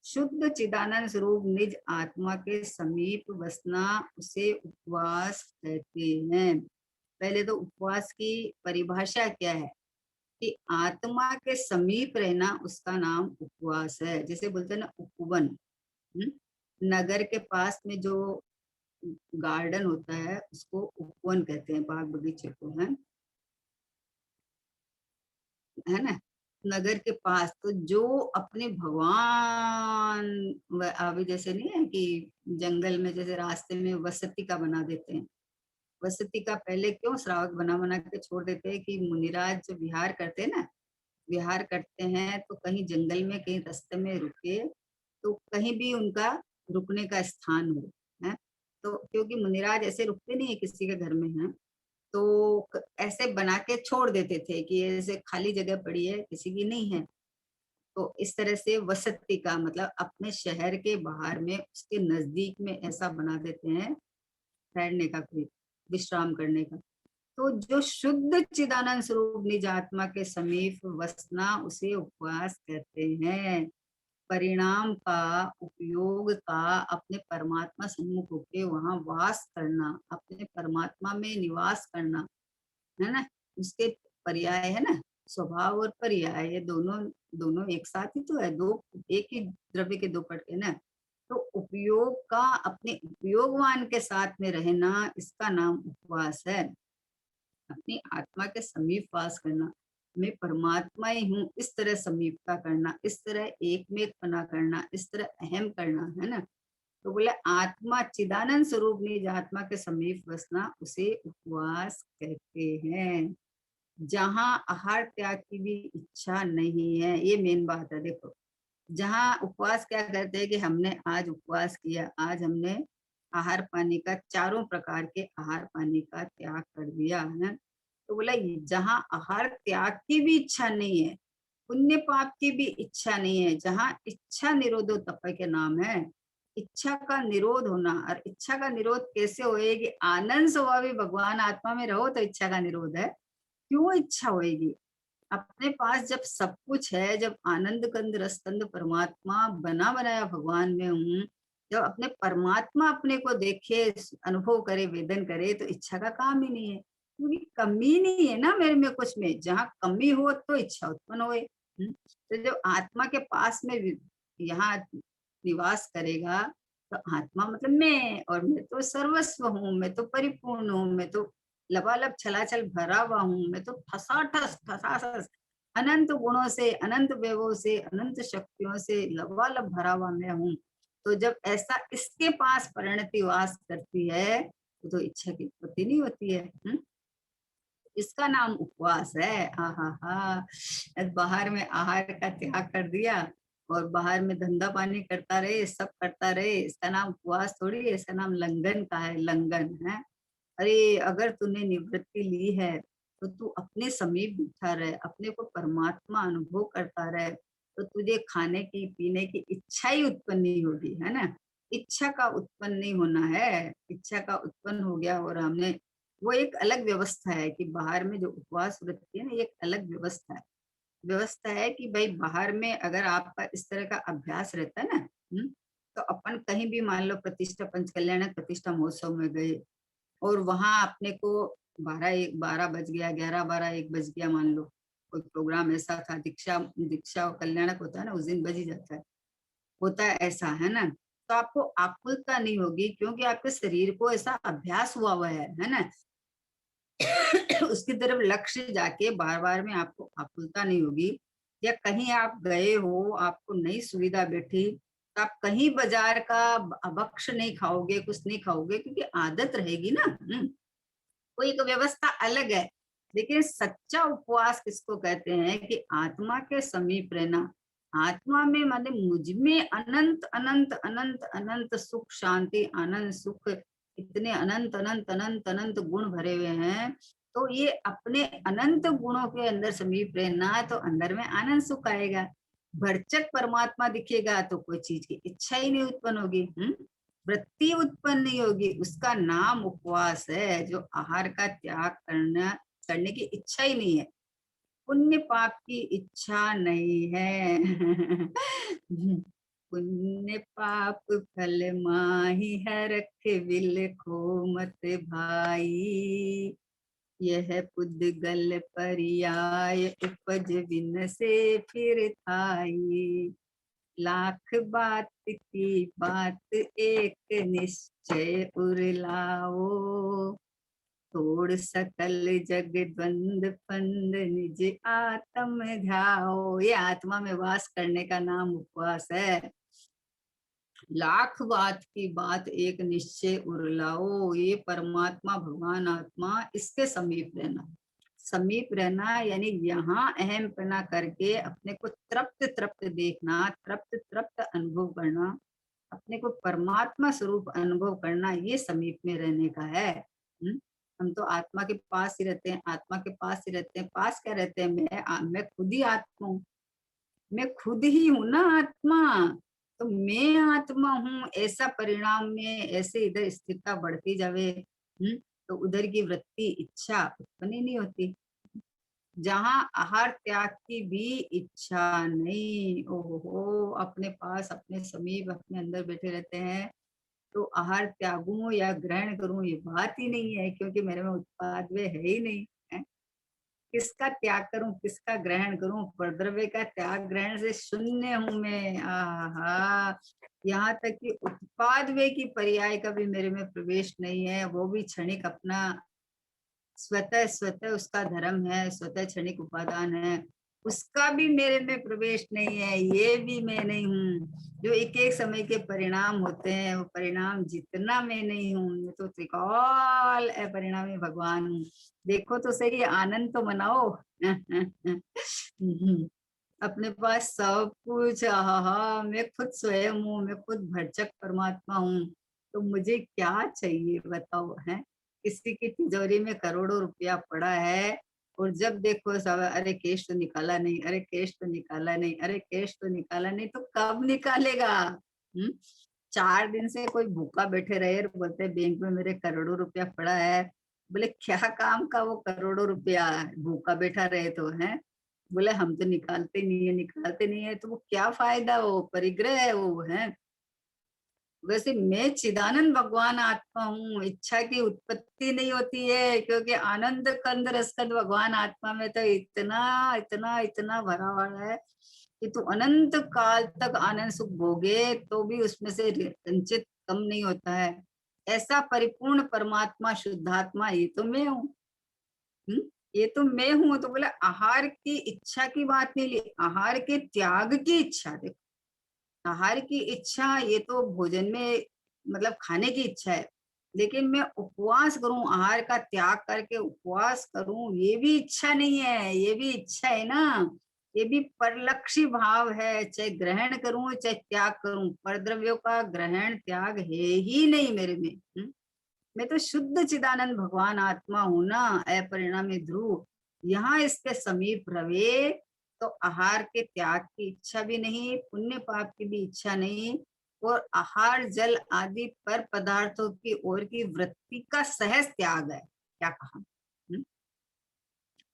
शुद्ध चिदानंद स्वरूप निज आत्मा के समीप बसना उसे उपवास कहते हैं। पहले तो उपवास की परिभाषा क्या है कि आत्मा के समीप रहना, उसका नाम उपवास है। जैसे बोलते हैं ना उपवन, नगर के पास में जो गार्डन होता है उसको उपवन कहते हैं, बाग बगीचे को, है ना। नगर के पास तो जो अपने भगवान, अभी जैसे नहीं है कि जंगल में जैसे रास्ते में वसति का बना देते हैं, वसति का पहले क्यों श्रावक बना बना के छोड़ देते हैं कि मुनिराज जो विहार करते हैं ना, विहार करते हैं तो कहीं जंगल में, कहीं रास्ते में रुके, तो कहीं भी उनका रुकने का स्थान हो, है। तो क्योंकि मुनिराज ऐसे रुकते नहीं है किसी के घर में, है, तो ऐसे बना के छोड़ देते थे कि ऐसे खाली जगह पड़ी है, किसी की नहीं है। तो इस तरह से वसति का मतलब अपने शहर के बाहर में, उसके नजदीक में ऐसा बना देते हैं ठहरने का, कोई विश्राम करने का। तो जो शुद्ध चिदानंद स्वरूप निज आत्मा के समीप वसना उसे उपवास कहते हैं। परिणाम का, उपयोग का, अपने परमात्मा सम्मुख होके वहां वास करना, अपने परमात्मा में निवास करना, है ना। उसके पर्याय है ना, स्वभाव और पर्याय, ये दोनों दोनों एक साथ ही तो है, दो एक ही द्रव्य के दो पट है ना। तो उपयोग का, अपने उपयोगवान के साथ में रहना, इसका नाम उपवास है। अपनी आत्मा के समीप वास करना, मैं परमात्मा ही हूँ, इस तरह समीपता करना, इस तरह एकमेकपना करना, इस तरह अहम करना, है ना। तो बोले आत्मा चिदानंद स्वरूप निज आत्मा के समीप बसना उसे उपवास कहते हैं। जहाँ आहार त्याग की भी इच्छा नहीं है, ये मेन बात है। देखो, जहाँ उपवास क्या करते हैं कि हमने आज उपवास किया, आज हमने आहार पानी का, चारों प्रकार के आहार पानी का त्याग कर दिया है। तो बोला जहाँ आहार त्याग की भी इच्छा नहीं है, पुण्य पाप की भी इच्छा नहीं है, जहाँ इच्छा निरोधो तप के नाम है। इच्छा का निरोध होना, और इच्छा का निरोध कैसे होएगी? आनंद स्वभावी भगवान आत्मा में रहो तो इच्छा का निरोध है। क्यों इच्छा होएगी? अपने पास जब सब कुछ है, जब आनंद कंद रस कंद परमात्मा बना बनाया भगवान में हूँ, जब अपने परमात्मा अपने को देखे, अनुभव करे, वेदन करे, तो इच्छा का काम ही नहीं है, क्योंकि कमी नहीं है ना मेरे में कुछ में। जहाँ कमी हो तो इच्छा उत्पन्न होए। तो जब आत्मा के पास में यहाँ निवास करेगा, तो आत्मा मतलब मैं, और मैं तो सर्वस्व हूँ, मैं तो परिपूर्ण हूँ, मैं तो लबालब छलाछल भरा हुआ हूँ, मैं तो ठसाठस ठसाठस अनंत गुणों से, अनंत वैभव से, अनंत शक्तियों से लबालब भरा हुआ मैं हूँ। तो जब ऐसा इसके पास परिणति वास करती है, तो इच्छा की उत्पत्ति नहीं होती है। इसका नाम उपवास है। आहा, बाहर में आहार का त्याग कर दिया और बाहर में धंधा पानी करता रहे, सब करता रहे, इसका नाम उपवास थोड़ी है, इसका नाम लंघन का है, लंघन है। अरे अगर तूने निवृत्ति ली है, तो तू अपने समीप बैठा रहे, अपने को परमात्मा अनुभव करता रहे, तो तुझे खाने की पीने की इच्छा ही उत्पन्न नहीं होगी, है ना। इच्छा का उत्पन्न नहीं होना है। इच्छा का उत्पन्न हो गया और हमने, वो एक अलग व्यवस्था है कि बाहर में जो उपवास व्रत है ना, ये एक अलग व्यवस्था है। व्यवस्था है कि भाई बाहर में अगर आपका इस तरह का अभ्यास रहता है ना, तो अपन कहीं भी मान लो प्रतिष्ठा पंच कल्याण प्रतिष्ठा महोत्सव में गए, और वहां अपने को 12 बज गया, 11 12 1 बज गया, मान लो कोई प्रोग्राम ऐसा था, दीक्षा दीक्षा और कल्याणक होता है ना, उस दिन बज ही जाता है, होता है ऐसा, है ना। तो आपको आकुलता नहीं होगी, क्योंकि आपके शरीर को ऐसा अभ्यास हुआ हुआ है ना। उसकी तरफ लक्ष्य जाके बार बार में आपको आकुलता नहीं होगी। या कहीं आप गए हो, आपको नई सुविधा बैठी, तो आप कहीं बाजार का भक्ष नहीं खाओगे, कुछ नहीं खाओगे, क्योंकि आदत रहेगी ना। वो एक व्यवस्था अलग है। लेकिन सच्चा उपवास किसको कहते हैं कि आत्मा के समीप रहना। आत्मा में माने मुझ में अनंत अनंत अनंत अनंत सुख शांति आनंद सुख, इतने अनंत अनंत अनंत अनंत गुण भरे हुए हैं। तो ये अपने अनंत गुणों के अंदर समीप रहना, तो अंदर में आनंद सुख आएगा। भरचक परमात्मा दिखेगा तो कोई चीज की इच्छा ही नहीं उत्पन्न होगी, वृत्ति उत्पन्न नहीं होगी। उसका नाम उपवास है, जो आहार का त्याग करने की इच्छा ही नहीं है, पुण्य पाप की इच्छा नहीं है। पुण्य पाप फल माही है, रख बिलखो मत भाई, यह पुद्गल पर्याय उपज बिन से फिर थाई, लाख बात की बात एक निश्चय उरलाओ, तोड़ सकल जग द्वंद फंद निज आत्म ध्याओ। ये आत्मा में वास करने का नाम उपवास है। लाख बात की बात एक निश्चय उरलाओ, ये परमात्मा भगवान आत्मा, इसके समीप रहना। समीप रहना यानी यहाँ अहम पना करके अपने को तृप्त तृप्त देखना, तृप्त तृप्त अनुभव करना, अपने को परमात्मा स्वरूप अनुभव करना, ये समीप में रहने का है। हम तो आत्मा के पास ही रहते हैं, आत्मा के पास ही रहते हैं। पास क्या रहते हैं? मैं खुद ही आत्मा हूँ, मैं खुद ही हूँ ना आत्मा। तो मैं आत्मा हूँ, ऐसा परिणाम में ऐसे इधर स्थिरता बढ़ती जावे, तो उधर की वृत्ति इच्छा उत्पन्न ही नहीं होती। जहाँ आहार त्याग की भी इच्छा नहीं, ओहो, अपने पास अपने समीप अपने अंदर बैठे रहते हैं, तो आहार त्यागूं या ग्रहण करूं ये बात ही नहीं है, क्योंकि मेरे में उत्पाद वे है ही नहीं है। किसका त्याग करूं, किसका ग्रहण करूं? परद्रव्य का त्याग ग्रहण से शून्य हूं मैं। आहा, यहाँ तक कि उत्पाद वे की पर्याय का भी मेरे में प्रवेश नहीं है, वो भी क्षणिक अपना स्वतः स्वतः उसका धर्म है, स्वतः क्षणिक उपादान है, उसका भी मेरे में प्रवेश नहीं है, ये भी मैं नहीं हूँ। जो एक एक समय के परिणाम होते हैं, वो परिणाम जितना मैं नहीं हूँ, मैं तो त्रिकाल अपरिणामी भगवान हूँ। देखो तो सही, आनंद तो मनाओ। अपने पास सब कुछ, हा, मैं खुद स्वयं हूँ, मैं खुद भरचक परमात्मा हूँ, तो मुझे क्या चाहिए बताओ है। किसी की तिजोरी में करोड़ों रुपया पड़ा है, और जब देखो सब, अरे केश तो निकाला नहीं, अरे केश तो निकाला नहीं, अरे केश तो निकाला नहीं, तो कब निकालेगा? 4 दिन से कोई भूखा बैठे रहे और बोलते बैंक में मेरे करोड़ों रुपया पड़ा है। बोले क्या काम का वो करोड़ों रुपया, भूखा बैठा रहे तो है। बोले हम तो निकालते नहीं है, निकालते नहीं है, तो वो क्या फायदा, वो परिग्रह है वो है। वैसे मैं चिदानंद भगवान आत्मा हूँ, इच्छा की उत्पत्ति नहीं होती है, क्योंकि आनंद कंद रसकंद भगवान आत्मा में तो इतना इतना इतना भरा हुआ है कि तू अनंत काल तक आनंद सुख भोगे तो भी उसमें से संचित कम नहीं होता है। ऐसा परिपूर्ण परमात्मा शुद्धात्मा ये तो मैं हूँ। ये तो मैं हूँ। तो बोला आहार की इच्छा की बात नहीं ली, आहार के त्याग की इच्छा। देखो, आहार की इच्छा ये तो भोजन में मतलब खाने की इच्छा है, लेकिन मैं उपवास करूं, आहार का त्याग करके उपवास करूं, ये भी इच्छा नहीं है, ये भी इच्छा है ना। ये भी परलक्षी भाव है, चाहे ग्रहण करूं चाहे त्याग करूं, परद्रव्यों का ग्रहण त्याग है ही नहीं मेरे में। मैं तो शुद्ध चिदानंद भगवान आत्मा हूं ना, अपरिणामी ध्रुव। यहाँ इसके समीप रहे तो आहार के त्याग की इच्छा भी नहीं, पुण्य पाप की भी इच्छा नहीं, और आहार जल आदि पर पदार्थों की ओर की वृत्ति का सहज त्याग है। क्या कहा?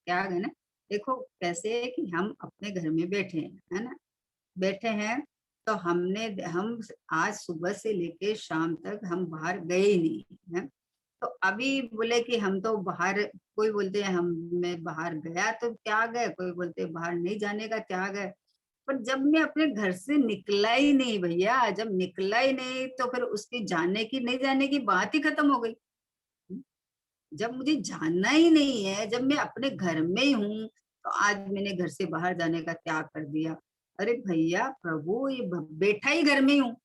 त्याग है ना। देखो कैसे है कि हम अपने घर में बैठे हैं, है ना, बैठे हैं, तो हम आज सुबह से लेके शाम तक हम बाहर गए ही नहीं है। तो अभी बोले कि हम तो बाहर, कोई बोलते हैं हम, मैं बाहर गया तो त्याग है, कोई बोलते हैं बाहर नहीं जाने का त्याग है। पर जब मैं अपने घर से निकला ही नहीं भैया, जब निकला ही नहीं तो फिर उसकी जाने की नहीं जाने की बात ही खत्म हो गई। जब मुझे जानना ही नहीं है, जब मैं अपने घर में ही हूँ, तो आज मैंने घर से बाहर जाने का त्याग कर दिया। अरे भैया प्रभु, ये बैठा ही घर में ही हूँ।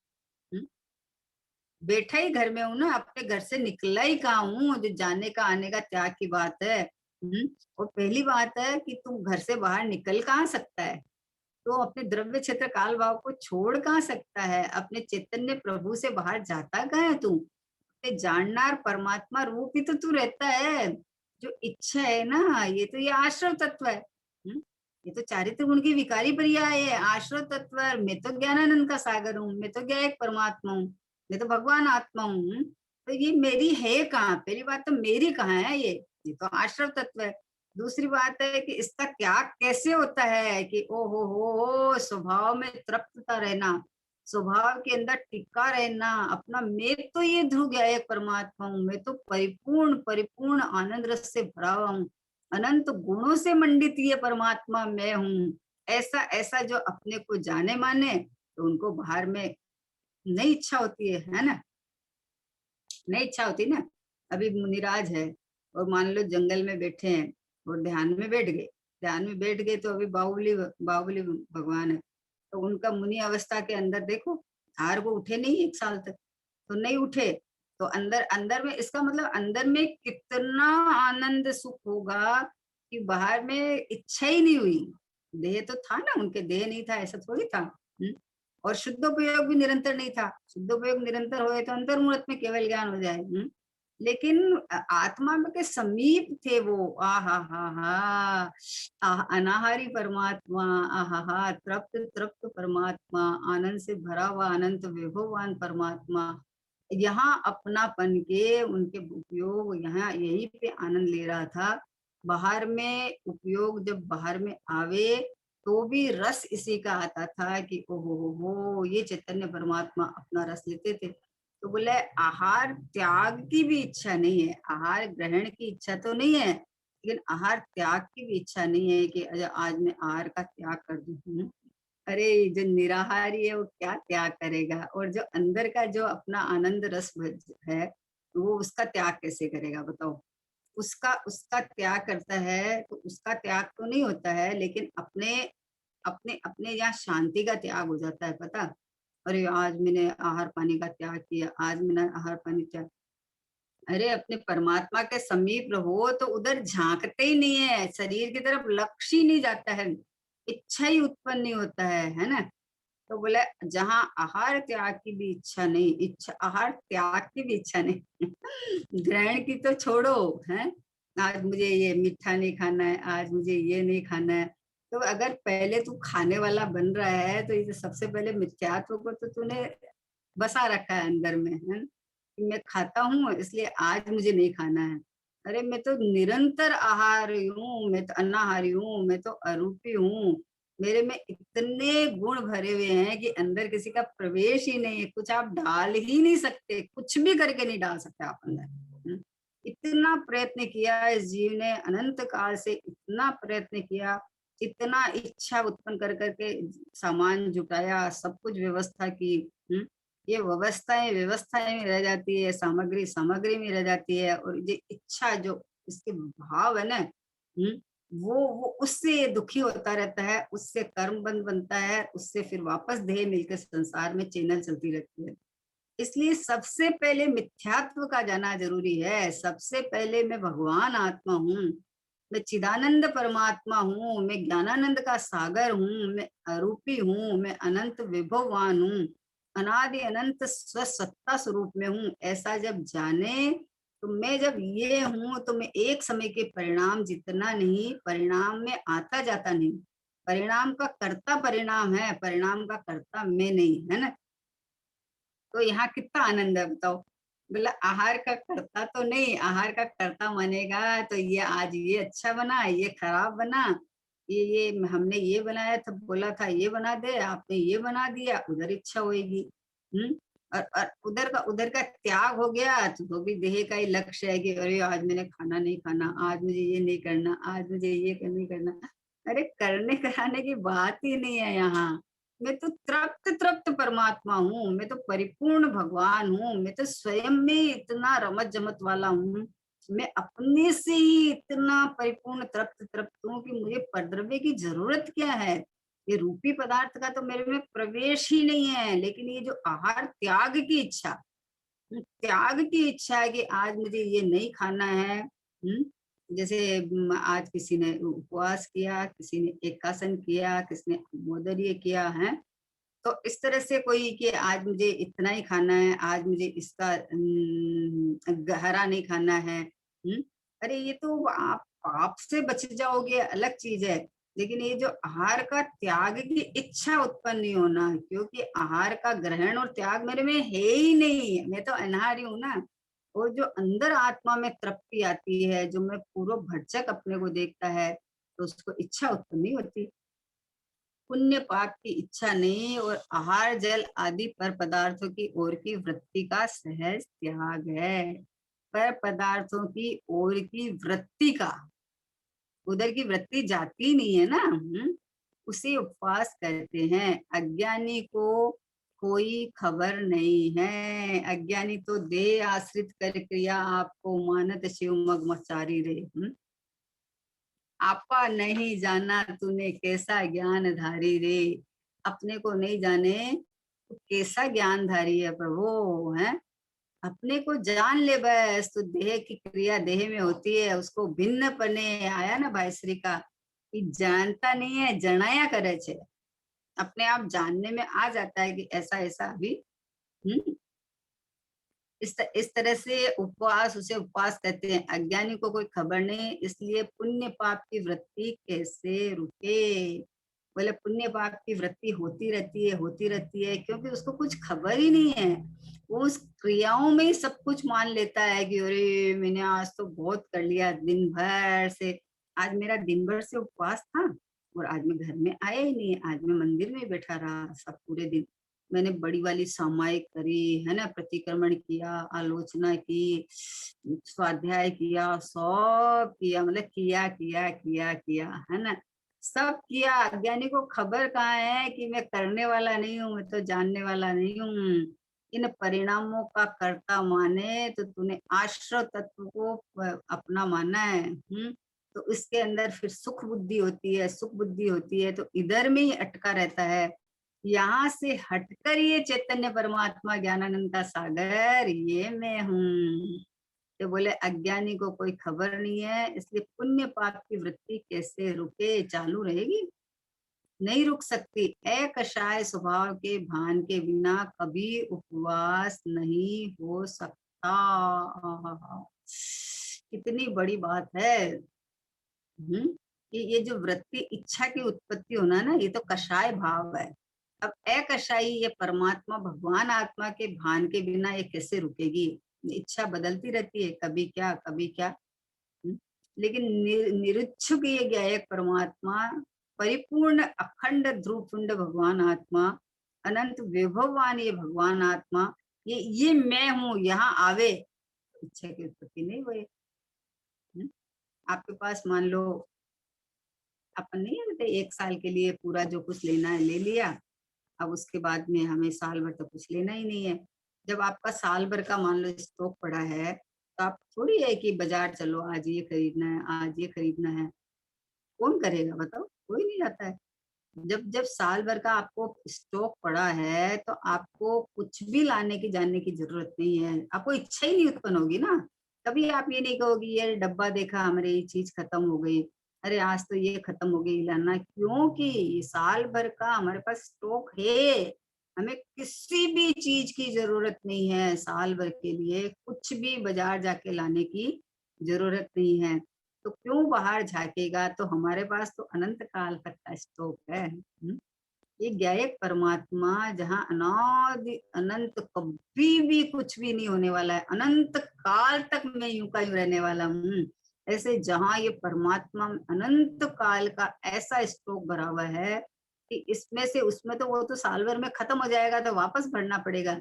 बैठा ही घर में हूँ ना, अपने घर से निकला ही कहाँ हूँ, जो जाने का आने का त्याग की बात है। और पहली बात है कि तुम घर से बाहर निकल कहाँ सकता है, तो अपने द्रव्य क्षेत्र काल भाव को छोड़ कहाँ सकता है, अपने चैतन्य प्रभु से बाहर जाता कहाँ है तू? अपने जाननार परमात्मा रूप ही तो तू रहता है। जो इच्छा है ना, ये तो ये आश्रव तत्व है। ये तो चारित्र गुण की विकारी पर्याय है, आश्रव तत्व है। मैं तो ज्ञानानंद का सागर हूँ, मैं तो क्या एक परमात्मा हूँ, मैं तो भगवान आत्मा हूँ। तो ये मेरी है कहाँ? पहली बात तो मेरी कहाँ है ये तो आश्रव तत्व है। दूसरी बात है कि इसका त्याग कैसे होता है कि ओ हो स्वभाव में तृप्तता रहना, स्वभाव के अंदर टिका रहना, अपना मैं तो ये ध्रुव गया एक परमात्मा हूँ, मैं तो परिपूर्ण परिपूर्ण आनंद रस से भरा हुआ हूँ, अनंत गुणों से मंडित ये परमात्मा मैं हूँ। ऐसा ऐसा जो अपने को जाने माने, तो उनको बाहर में नहीं इच्छा होती है ना, नहीं इच्छा होती ना। अभी मुनिराज है और मान लो जंगल में बैठे हैं और ध्यान में बैठ गए, ध्यान में बैठ गए, तो अभी बाहुबली बाहुबली भगवान है, तो उनका मुनि अवस्था के अंदर देखो, हार वो उठे नहीं 1 साल तक, तो नहीं उठे, तो अंदर अंदर में इसका मतलब अंदर में कितना आनंद सुख होगा कि बाहर में इच्छा ही नहीं हुई। देह तो था ना, उनके देह नहीं था ऐसा थोड़ी था। और शुद्धोपयोग भी निरंतर नहीं था, शुद्धोपयोग निरंतर होए तो अंतर्मुहूर्त में केवल ज्ञान हो जाए। लेकिन आत्मा में के समीप थे वो, आ हा हा, अनाहारी परमात्मा, आहा हा, तृप्त तृप्त परमात्मा, आनंद से भरा हुआ अनंत विभववान परमात्मा। यहाँ अपनापन के उनके उपयोग, यहाँ यही पे आनंद ले रहा था। बाहर में उपयोग जब बाहर में आवे तो भी रस इसी का आता था कि ओहो हो, ये चैतन्य परमात्मा अपना रस लेते थे। तो बोले आहार त्याग की भी इच्छा नहीं है, आहार ग्रहण की इच्छा तो नहीं है, लेकिन आहार त्याग की भी इच्छा नहीं है कि आज मैं आहार का त्याग कर दूं। अरे जो निराहारी है वो क्या त्याग करेगा, और जो अंदर का जो अपना आनंद रस है वो उसका त्याग कैसे करेगा बताओ। उसका उसका त्याग करता है तो उसका त्याग तो नहीं होता है, लेकिन अपने अपने अपने यहाँ शांति का त्याग हो जाता है, पता। अरे आज मैंने आहार पानी का त्याग किया, आज मैंने आहार पानी त्याग। अरे अपने परमात्मा के समीप रहो तो उधर झांकते ही नहीं है, शरीर की तरफ लक्ष्य ही नहीं जाता है, इच्छा ही उत्पन्न नहीं होता है ना। तो बोला जहाँ आहार त्याग की भी इच्छा नहीं, इच्छा आहार त्याग की भी इच्छा नहीं ग्रहण की तो छोड़ो, है। आज मुझे ये मीठा नहीं खाना है, आज मुझे ये नहीं खाना है। तो अगर पहले तू खाने वाला बन रहा है तो ये तो सबसे पहले मिथ्यात्व को तो तूने बसा रखा है अंदर में, है ना? कि मैं खाता हूँ इसलिए आज मुझे नहीं खाना है। अरे मैं तो निरंतर आहारी हूँ, मैं तो अन्नाहारी हूँ, मैं तो अरूपी हूँ। मेरे में इतने गुण भरे हुए हैं कि अंदर किसी का प्रवेश ही नहीं है, कुछ आप डाल ही नहीं सकते, कुछ भी करके नहीं डाल सकते आप अंदर। इतना प्रयत्न किया इस जीव ने, अनंत काल से इतना प्रयत्न किया, इतना इच्छा उत्पन्न कर करके सामान जुटाया, सब कुछ व्यवस्था की। हम्म, ये व्यवस्थाएं व्यवस्थाएं में रह जाती है, सामग्री सामग्री में रह जाती है, और ये इच्छा जो इसके भाव है ना, वो उससे ये दुखी होता रहता है, उससे कर्म बंध बनता है, उससे फिर वापस देह मिलकर संसार में चैनल चलती रहती है। इसलिए सबसे पहले मिथ्यात्व का जाना जरूरी है। सबसे पहले मैं भगवान आत्मा हूँ, मैं चिदानंद परमात्मा हूँ, मैं ज्ञानानंद का सागर हूँ, मैं अरूपी हूँ, मैं अनंत विभववान हूँ, अनादि अनंत स्वसत्ता स्वरूप में हूँ। ऐसा जब जाने तो मैं जब ये हूँ तो मैं एक समय के परिणाम जितना नहीं, परिणाम में आता जाता नहीं। परिणाम का कर्ता परिणाम है, परिणाम का कर्ता मैं नहीं, है ना। तो यहाँ कितना आनंद है बताओ। बोला आहार का कर्ता तो नहीं, आहार का कर्ता मानेगा तो ये आज ये अच्छा बना, ये खराब बना, ये हमने ये बनाया था, बोला था ये बना दे, आपने ये बना दिया, उधर इच्छा होएगी। और उधर का त्याग हो गया तो वो भी देह का ही लक्ष्य है कि अरे आज मैंने खाना नहीं खाना, आज मुझे ये नहीं करना, आज मुझे ये नहीं करना। अरे करने कराने की बात ही नहीं है यहाँ। मैं तो तृप्त तृप्त परमात्मा हूँ, मैं तो परिपूर्ण भगवान हूँ, मैं तो स्वयं में इतना रमत जमत वाला हूँ। मैं अपने से ही इतना परिपूर्ण तृप्त तृप्त हूँ कि मुझे परद्रव्य की जरूरत क्या है। ये रूपी पदार्थ का तो मेरे में प्रवेश ही नहीं है, लेकिन ये जो आहार त्याग की इच्छा, त्याग की इच्छा है कि आज मुझे ये नहीं खाना है। जैसे आज किसी ने उपवास किया, किसी ने एकासन किया, किसी ने मोदर्य किया है। तो इस तरह से कोई कि आज मुझे इतना ही खाना है, आज मुझे इसका गहरा नहीं खाना है। अरे ये तो आप पाप से बच जाओगे अलग चीज है, लेकिन ये जो आहार का त्याग की इच्छा उत्पन्न नहीं होना, क्योंकि आहार का ग्रहण और त्याग मेरे में है ही नहीं, मैं तो अनाहारी हूं ना। और जो अंदर आत्मा में तृप्ति आती है, जो मैं पूर्व भरचक अपने को देखता है, तो उसको इच्छा उत्पन्न नहीं होती। पुण्य पाप की इच्छा नहीं, और आहार जल आदि पर पदार्थों की ओर की वृत्ति का सहज त्याग है। पर पदार्थों की ओर की वृत्ति का, उधर की वृत्ति जाती नहीं है ना। उसे उपवास कहते हैं। अज्ञानी को कोई खबर नहीं है, अज्ञानी तो देह आश्रित कर क्रिया आपको मानत शिव मगमचारी रे। आपा नहीं जाना तूने कैसा ज्ञान धारी रे। अपने को नहीं जाने तो कैसा ज्ञान धारी है प्रभु, है। अपने को जान ले बस, तो देह की क्रिया देह में होती है, उसको भिन्न पने आया ना भाई श्री का कि जानता नहीं है, जनाया करे छे। अपने आप जानने में आ जाता है कि ऐसा ऐसा अभी। हम्म इस तरह से उपवास, उसे उपवास कहते हैं। अज्ञानी को कोई खबर नहीं, इसलिए पुण्य पाप की वृत्ति कैसे रुके। बोले पुण्य पाप की वृत्ति होती रहती है, होती रहती है, क्योंकि उसको कुछ खबर ही नहीं है। वो उस क्रियाओं में ही सब कुछ मान लेता है कि अरे मैंने आज तो बहुत कर लिया दिन भर से, आज मेरा दिन भर से उपवास था, और आज मैं घर में आया ही नहीं, आज मैं मंदिर में बैठा रहा सब पूरे दिन। मैंने बड़ी वाली सामायिक करी है ना, प्रतिक्रमण किया, आलोचना की, स्वाध्याय किया, सब किया, मतलब किया किया किया किया, है ना। सब किया। अज्ञानी को खबर कहाँ है कि मैं करने वाला नहीं हूँ, मैं तो जानने वाला नहीं हूँ। इन परिणामों का कर्ता माने तो तूने आश्रव तत्व को अपना माना है। तो इसके अंदर फिर सुख बुद्धि होती है, सुख बुद्धि होती है तो इधर में ही अटका रहता है। यहाँ से हटकर ये चैतन्य परमात्मा ज्ञानानंद का सागर ये मैं हूँ। तो बोले अज्ञानी को कोई खबर नहीं है, इसलिए पुण्य पाप की वृत्ति कैसे रुके, चालू रहेगी, नहीं रुक सकती। अकषाय स्वभाव के भान के बिना कभी उपवास नहीं हो सकता। आहा, कितनी बड़ी बात है। कि ये जो वृत्ति इच्छा की उत्पत्ति होना ना, ये तो कषाय भाव है। अब अकषाई ये परमात्मा भगवान आत्मा के भान के बिना ये कैसे रुकेगी। इच्छा बदलती रहती है, कभी क्या कभी क्या। हम्म, लेकिन निरुच्छुक ये ज्ञायक परमात्मा, परिपूर्ण अखंड ध्रुव पिंड भगवान आत्मा, अनंत विभववान ये भगवान आत्मा, ये मैं हूँ यहाँ आवे, इच्छा की उत्पत्ति नहीं हुई। आपके पास मान लो अपन नहीं होते, एक साल के लिए पूरा जो कुछ लेना है ले लिया, अब उसके बाद में हमें साल भर तो कुछ लेना ही नहीं है। जब आपका साल भर का मान लो स्टॉक पड़ा है, तो आप थोड़ी है कि बाजार चलो आज ये खरीदना है, आज ये खरीदना है। कौन करेगा बताओ, कोई नहीं जाता है। जब जब साल भर का आपको स्टॉक पड़ा है तो आपको कुछ भी लाने की जाने की जरूरत नहीं है, आपको इच्छा ही नहीं उत्पन्न होगी ना। कभी आप ये नहीं कहोगे ये डब्बा देखा हमारे ये चीज खत्म हो गई, अरे आज तो ये खत्म हो गई लाना, क्योंकि साल भर का हमारे पास स्टॉक है। हमें किसी भी चीज की जरूरत नहीं है, साल भर के लिए कुछ भी बाजार जाके लाने की जरूरत नहीं है। तो क्यों बाहर झांकेगा, तो हमारे पास तो अनंत काल तक का स्टॉक है। ये ज्ञायक परमात्मा जहाँ अनादि अनंत कभी भी कुछ भी नहीं होने वाला है, अनंत काल तक मैं यूं का यूं रहने वाला हूँ। ऐसे जहाँ ये परमात्मा अनंत काल का ऐसा स्टॉक भरा हुआ है कि इसमें से उसमें तो वो तो साल भर में खत्म हो जाएगा तो वापस भरना पड़ेगा।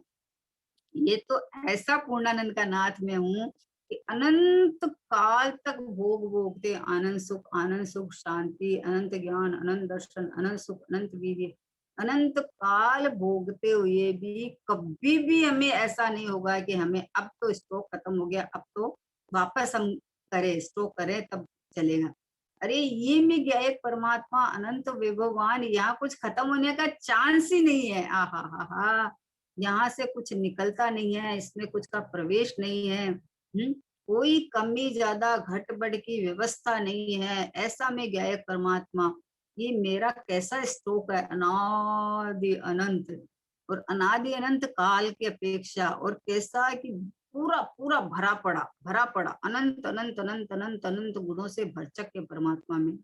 ये तो ऐसा पूर्णानंद का नाथ में हूँ कि अनंत काल तक भोग भोगते आनंद सुख शांति अनंत ज्ञान अनंत दर्शन अनंत सुख अनंत वीर्य अनंत काल भोगते हुए भी कभी भी हमें ऐसा नहीं होगा कि हमें अब तो स्टॉक खत्म हो गया, अब तो वापस हम करें स्टॉक करें तब चलेगा। अरे ये में गया एक परमात्मा अनंत विभवान, यहाँ कुछ खत्म होने का चांस ही नहीं है। आहा हा हा, यहाँ से कुछ निकलता नहीं है, इसमें कुछ का प्रवेश नहीं है। कोई कमी ज्यादा घट बढ़ की व्यवस्था नहीं है, ऐसा में गया एक परमात्मा। ये मेरा कैसा स्टॉक है, अनादि अनंत, और अनादि अनंत काल की अपेक्षा, और कैसा है कि पूरा पूरा भरा पड़ा अनंत अनंत अनंत अनंत अनंत गुणों से भरचक के परमात्मा में।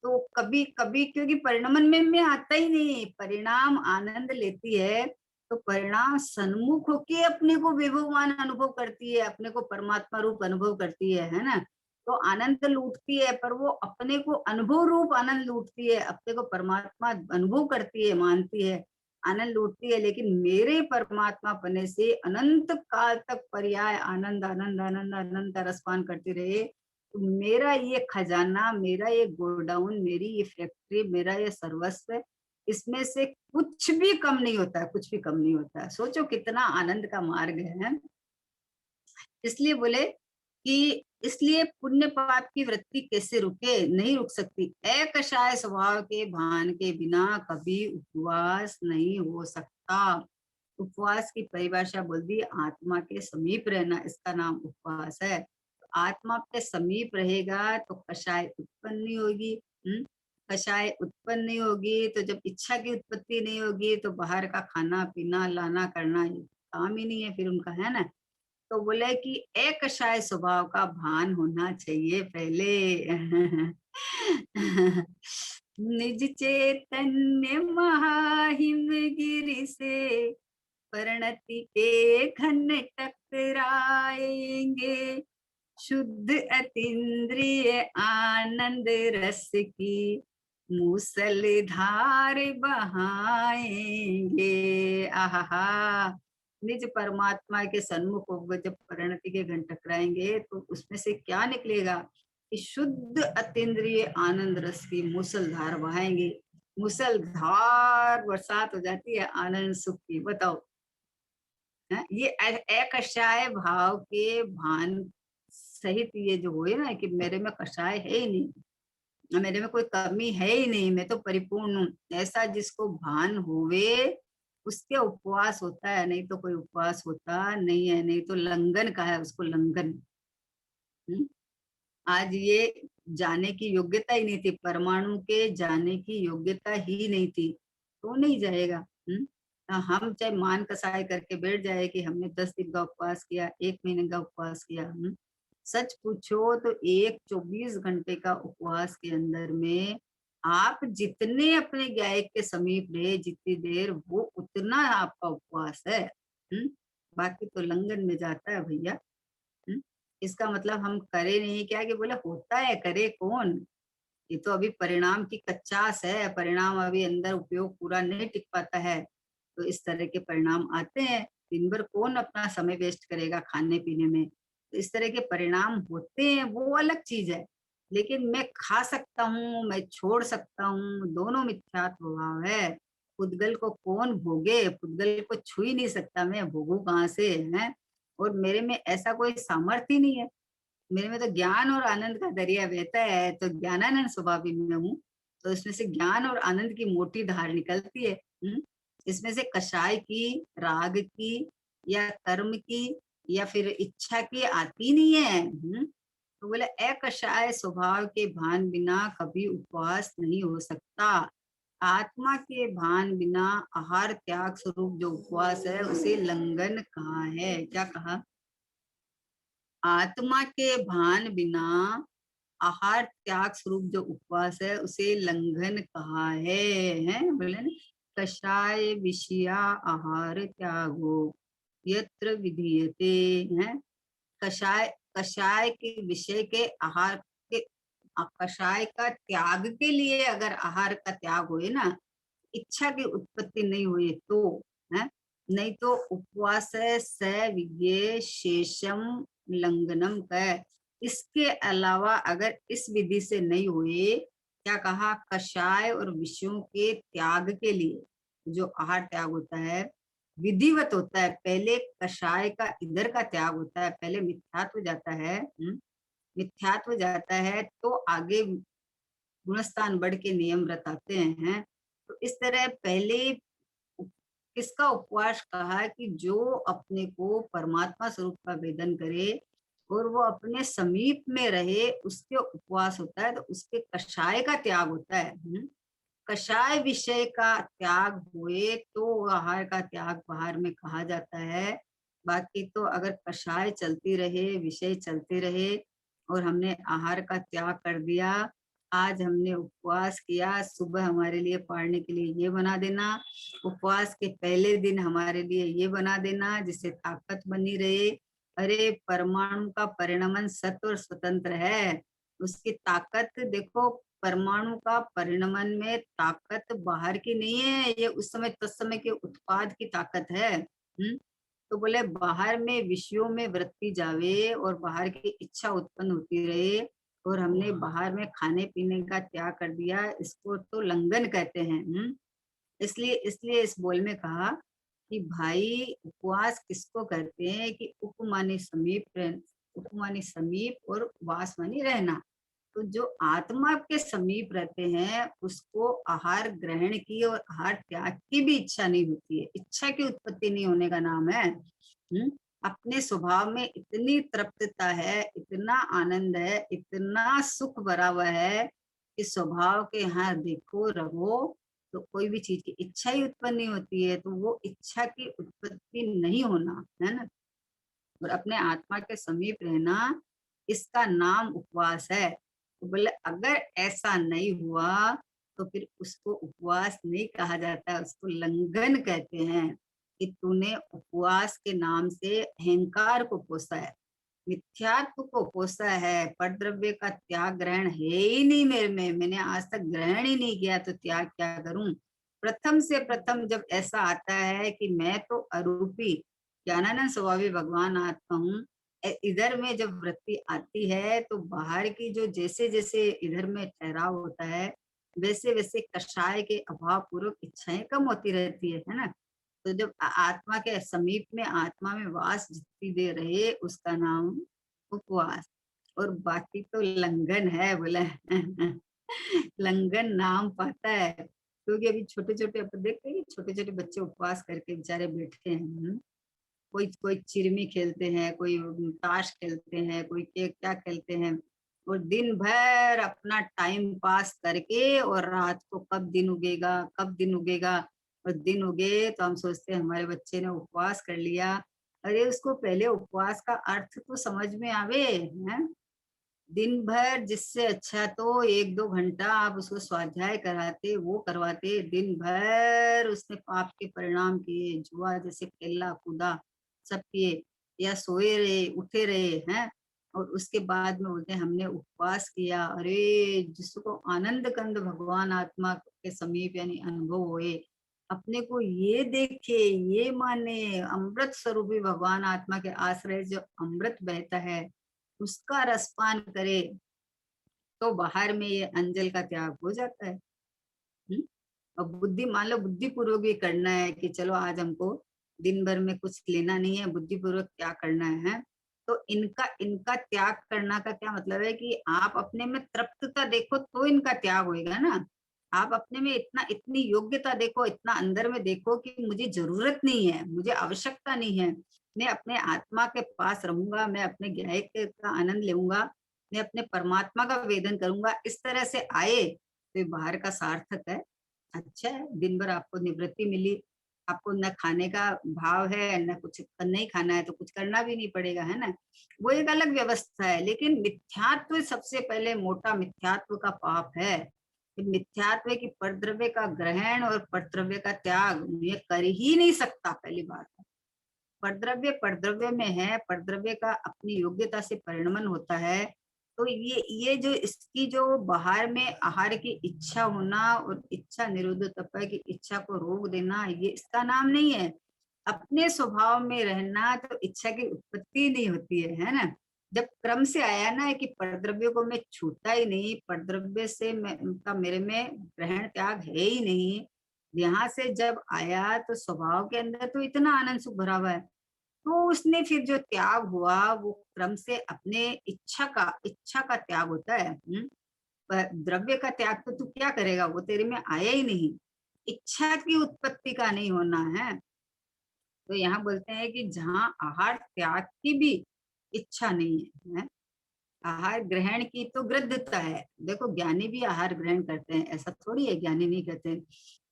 तो कभी कभी क्योंकि परिणमन में आता ही नहीं, परिणाम आनंद लेती है तो परिणाम सन्मुख होके अपने को विभवमान अनुभव करती है, अपने को परमात्मा रूप अनुभव करती है ना। तो आनंद लूटती है पर वो अपने को अनुभव रूप आनंद लूटती है, अपने को परमात्मा अनुभव करती है, मानती है, आनंद लूटती है। लेकिन मेरे परमात्मा पने से अनंत काल तक पर्याय आनंद आनंद आनंद आनंद रसपान करती रहे। तो मेरा ये खजाना, मेरा ये गोडाउन, मेरी ये फैक्ट्री, मेरा ये सर्वस्व, इसमें से कुछ भी कम नहीं होता है, कुछ भी कम नहीं होता है। सोचो कितना आनंद का मार्ग है। इसलिए बोले कि इसलिए पुण्य पाप की वृत्ति कैसे रुके, नहीं रुक सकती। अकषाय स्वभाव के भान के बिना कभी उपवास नहीं हो सकता। उपवास की परिभाषा बोल दी, आत्मा के समीप रहना, इसका नाम उपवास है। तो आत्मा के समीप रहेगा तो कषाय उत्पन्न नहीं होगी। कषाय उत्पन्न नहीं होगी तो जब इच्छा की उत्पत्ति नहीं होगी तो बाहर का खाना पीना लाना करना ये काम ही नहीं है फिर उनका, है ना। तो बोले कि एक कषाय स्वभाव का भान होना चाहिए पहले। निज चैतन्य महाहिम गिरि से परिणति के घन टकराएंगे, शुद्ध अतीन्द्रिय आनंद रस की मूसलधार बहाएंगे। आहा, निज परमात्मा के सन्मुख होकर जब परिणति के घन टकराएंगे तो उसमें से क्या निकलेगा कि शुद्ध अतीन्द्रिय आनंद रस की मूसलधार बहाएंगे। मूसलधार बरसात हो जाती है आनंद सुख की, बताओ। है ये अकषाय भाव के भान सहित ये जो हुए ना कि मेरे में कषाय है ही नहीं, मेरे में कोई कमी है ही नहीं, मैं तो परिपूर्ण हूँ, ऐसा जिसको भान होवे उसके उपवास होता है, नहीं तो कोई उपवास होता नहीं है, नहीं तो लंघन का है उसको लंघन। हम्म? आज ये जाने की योग्यता ही नहीं थी, परमाणु के जाने की योग्यता ही नहीं थी, तो नहीं जाएगा। हम चाहे मान कसाय करके बैठ जाए कि हमने 10 दिन का उपवास किया, 1 महीने का उपवास किया। सच पूछो तो एक 24 घंटे का उपवास के अंदर में आप जितने अपने गायक के समीप रहे जितनी देर, वो उतना आपका उपवास है। बाकी तो लंघन में जाता है भैया। हम्म, इसका मतलब हम करे नहीं क्या, कि बोले होता है, करे कौन। ये तो अभी परिणाम की कच्चास है, परिणाम अभी अंदर उपयोग पूरा नहीं टिक पाता है, तो इस तरह के परिणाम आते हैं। दिन भर कौन अपना समय वेस्ट करेगा खाने पीने में, तो इस तरह के परिणाम होते हैं, वो अलग चीज है। लेकिन मैं खा सकता हूँ, मैं छोड़ सकता हूँ, दोनों मिथ्यात्व भाव है। पुद्गल को कौन भोगे, पुद्गल को छू ही नहीं सकता, मैं भोगू कहाँ से है। और मेरे में ऐसा कोई सामर्थ्य ही नहीं है, मेरे में तो ज्ञान और आनंद का दरिया बहता है, तो ज्ञानानंद स्वभाव में हूँ, तो इसमें से ज्ञान और आनंद की मोटी धार निकलती है। इसमें से कषाय की, राग की या कर्म की या फिर इच्छा की आती नहीं है। तो बोले अकषाय स्वभाव के भान बिना कभी उपवास नहीं हो सकता। आत्मा के भान बिना आहार त्याग स्वरूप जो उपवास है उसे लंघन कहा है। क्या कहा? आत्मा के भान बिना आहार त्याग स्वरूप जो उपवास है उसे लंघन कहा है बोले ना। कषाय विषया आहार त्यागो यत्र विधीयते है। कषाय, कषाय के विषय के आहार के, कषाय का त्याग के लिए अगर आहार का त्याग हुए ना, इच्छा की उत्पत्ति नहीं हुई तो है, नहीं तो उपवास है स विज्ञे शेषम लंघनम कर। इसके अलावा अगर इस विधि से नहीं हुए, क्या कहा, कषाय और विषयों के त्याग के लिए जो आहार त्याग होता है विधिवत होता है। पहले कषाय का इधर का त्याग होता है, पहले मिथ्यात्व जाता है। मिथ्यात्व जाता है तो आगे गुणस्थान बढ़ के नियम रताते हैं। तो इस तरह पहले किसका उपवास कहा, कि जो अपने को परमात्मा स्वरूप का वेदन करे और वो अपने समीप में रहे, उसके उपवास होता है, तो उसके कषाय का त्याग होता है। कषाय विषय का त्याग हुए तो आहार का त्याग बाहर में कहा जाता है। बाकी तो अगर कषाय चलती रहे, विषय चलते रहे और हमने आहार का त्याग कर दिया, आज हमने उपवास किया, सुबह हमारे लिए पढ़ने के लिए ये बना देना, उपवास के पहले दिन हमारे लिए ये बना देना जिससे ताकत बनी रहे। अरे परमाणु का परिणमन सत्व और स्वतंत्र है, उसकी ताकत देखो। परमाणु का परिणमन में ताकत बाहर की नहीं है, ये उस समय तत्समय के उत्पाद की ताकत है। तो बोले बाहर में विषयों में वृत्ति जावे और बाहर की इच्छा उत्पन्न होती रहे और हमने बाहर में खाने पीने का त्याग कर दिया, इसको तो लंघन कहते हैं। इसलिए इसलिए इस बोल में कहा कि भाई उपवास किसको कहते हैं, कि उपमानी समीप उपमानी समीप और वास मानी रहना। तो जो आत्मा के समीप रहते हैं उसको आहार ग्रहण की और आहार त्याग की भी इच्छा नहीं होती है, इच्छा की उत्पत्ति नहीं होने का नाम है। अपने स्वभाव में इतनी तृप्तता है, इतना आनंद है, इतना सुख भरा हुआ है कि स्वभाव के यहाँ देखो रहो तो कोई भी चीज की इच्छा ही उत्पन्न नहीं होती है, तो वो इच्छा की उत्पत्ति नहीं होना है ना, और अपने आत्मा के समीप रहना, इसका नाम उपवास है। तो बोले अगर ऐसा नहीं हुआ तो फिर उसको उपवास नहीं कहा जाता, उसको लंघन कहते हैं, कि तूने उपवास के नाम से अहंकार को पोसा है, मिथ्यात्व को पोसा है, परद्रव्य का त्याग ग्रहण है ही नहीं मेरे में, मैंने आज तक ग्रहण ही नहीं किया, तो त्याग क्या करूं। प्रथम से प्रथम जब ऐसा आता है कि मैं तो अरूपी ज्ञानानंद स्वभावी भगवान आत्मा हूँ, इधर में जब वृत्ति आती है तो बाहर की जो जैसे जैसे इधर में ठहराव होता है वैसे वैसे कषाय के अभाव पूर्वक इच्छाएं कम होती रहती है ना। तो जब आत्मा के समीप में, आत्मा में वास जितनी देर रहे उसका नाम उपवास। और बाकी तो लंघन है बोले। लंघन नाम पाता है, क्योंकि अभी छोटे छोटे अपन देखते हैं, छोटे छोटे बच्चे उपवास करके बेचारे बैठते हैं। कोई कोई चिरमी खेलते हैं, कोई ताश खेलते हैं, कोई के क्या खेलते हैं, और दिन भर अपना टाइम पास करके, और रात को कब दिन उगेगा, कब दिन उगेगा। और दिन उगे तो हम सोचते हैं हमारे बच्चे ने उपवास कर लिया। अरे उसको पहले उपवास का अर्थ तो समझ में आवे हैं। दिन भर जिससे अच्छा तो 1-2 घंटा आप उसको स्वाध्याय कराते, वो करवाते। दिन भर उसने पाप के परिणाम किए, जुआ जैसे खेला कूदा सब किए, या सोए रहे उठे रहे हैं। और उसके बाद में बोलते हैं हमने उपवास किया। अरे जिसको आनंद कंद भगवान आत्मा के समीप यानी अनुभव होए, अपने को ये देखे, ये माने, अमृत स्वरूपी भगवान आत्मा के आश्रय जो अमृत बहता है उसका रसपान करे, तो बाहर में ये अंजल का त्याग हो जाता है। हम्म? और बुद्धि, मान लो बुद्धि पूर्वक ये करना है कि चलो आज हमको दिन भर में कुछ लेना नहीं है, बुद्धि पूर्वक क्या करना है। तो इनका इनका त्याग करना का क्या मतलब है कि आप अपने में तृप्तता देखो तो इनका त्याग होएगा ना। आप अपने में इतना इतनी योग्यता देखो, इतना अंदर में देखो कि मुझे जरूरत नहीं है, मुझे आवश्यकता नहीं है, मैं अपने आत्मा के पास रहूंगा, मैं अपने ज्ञान का आनंद लूंगा, मैं अपने परमात्मा का वेदन करूंगा। इस तरह से आए तो ये बाहर का सार्थक है। अच्छा है, दिन भर आपको निवृत्ति मिली, आपको न खाने का भाव है, न कुछ नहीं खाना है तो कुछ करना भी नहीं पड़ेगा, है ना। वो एक अलग व्यवस्था है। लेकिन मिथ्यात्व सबसे पहले मोटा मिथ्यात्व का पाप है। कि मिथ्यात्व की परद्रव्य का ग्रहण और परद्रव्य का त्याग ये कर ही नहीं सकता, पहली बात है। परद्रव्य परद्रव्य में है, परद्रव्य का अपनी योग्यता से परिणमन होता है। तो ये जो इसकी जो बाहर में आहार की इच्छा होना और इच्छा निरोध तप की इच्छा को रोक देना, ये इसका नाम नहीं है। अपने स्वभाव में रहना तो इच्छा की उत्पत्ति नहीं होती है ना। जब क्रम से आया ना कि परद्रव्य को मैं छूता ही नहीं, परद्रव्य से का मेरे में ग्रहण त्याग है ही नहीं, यहाँ से जब आया तो स्वभाव के अंदर तो इतना आनंद सुख भरा हुआ है। तो उसने फिर जो त्याग हुआ वो क्रम से अपने इच्छा का त्याग होता है। पर द्रव्य का त्याग तो तू क्या करेगा, वो तेरे में आया ही नहीं। इच्छा की उत्पत्ति का नहीं होना है। तो यहाँ बोलते हैं कि जहाँ आहार त्याग की भी इच्छा नहीं है, आहार ग्रहण की तो गृद्धता है। देखो ज्ञानी भी आहार ग्रहण करते हैं, ऐसा थोड़ी है ज्ञानी नहीं करते हैं।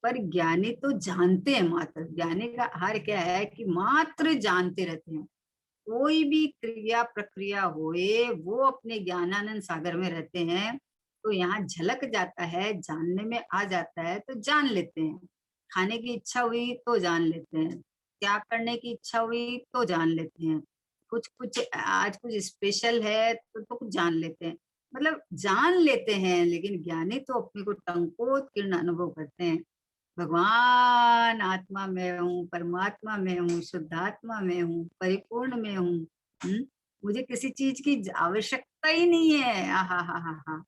पर ज्ञानी तो जानते हैं मात्र, ज्ञानी का आहार क्या है कि मात्र जानते रहते हैं। कोई भी क्रिया प्रक्रिया होए वो अपने ज्ञानानंद सागर में रहते हैं। तो यहाँ झलक जाता है, जानने में आ जाता है तो जान लेते हैं। खाने की इच्छा हुई तो जान लेते हैं, त्याग करने की इच्छा हुई तो जान लेते हैं, कुछ कुछ आज कुछ स्पेशल है तो कुछ जान लेते हैं। मतलब जान लेते हैं, लेकिन ज्ञानी तो अपने को टंकोत्कीर्ण अनुभव करते हैं। भगवान आत्मा में हूँ, परमात्मा में हूँ, शुद्धात्मा में हूँ, परिपूर्ण में हूँ। मुझे किसी चीज की आवश्यकता ही नहीं है। आहा हा हा हा,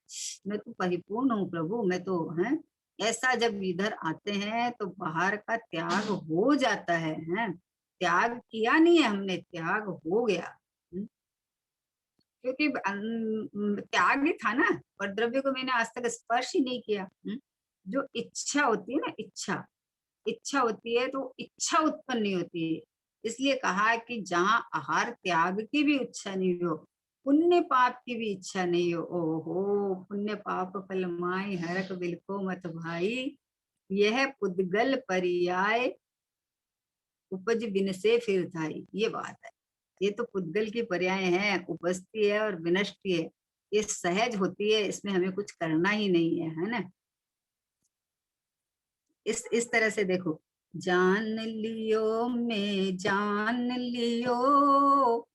मैं तो परिपूर्ण हूँ प्रभु, मैं तो है। ऐसा जब इधर आते हैं तो बाहर का त्याग हो जाता है, हैं? त्याग किया नहीं है हमने, त्याग हो गया। हम्म, क्योंकि त्याग ही था ना। पर द्रव्य को मैंने आज तक स्पर्श ही नहीं किया। जो इच्छा होती है ना, इच्छा इच्छा होती है तो इच्छा उत्पन्न नहीं होती है। इसलिए कहा कि जहाँ आहार त्याग की भी इच्छा नहीं हो, पुण्य पाप की भी इच्छा नहीं हो। ओहो, पुण्य पाप फल माई हरक बिलको मत भाई, यह पुद्गल पर्याय उपज बिन से फिर थाई। ये बात है। ये तो पुद्गल की पर्याय है, उपजती है और विनष्टि है। ये सहज होती है, इसमें हमें कुछ करना ही नहीं है ना। इस तरह से देखो, जान लियो मैं जान लियो,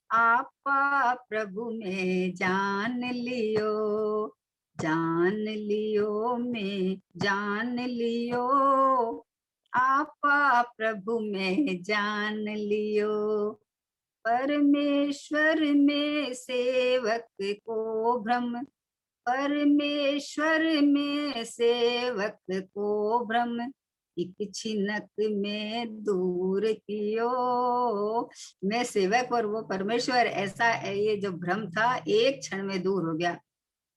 आपा प्रभु में जान लियो, जान लियो मैं जान लियो, आपा प्रभु में जान लियो। परमेश्वर में सेवक को भ्रम, परमेश्वर में सेवक को भ्रम, एक छिनक में दूर कियो। मैं सेवक और वो परमेश्वर, ऐसा ये जो भ्रम था एक क्षण में दूर हो गया।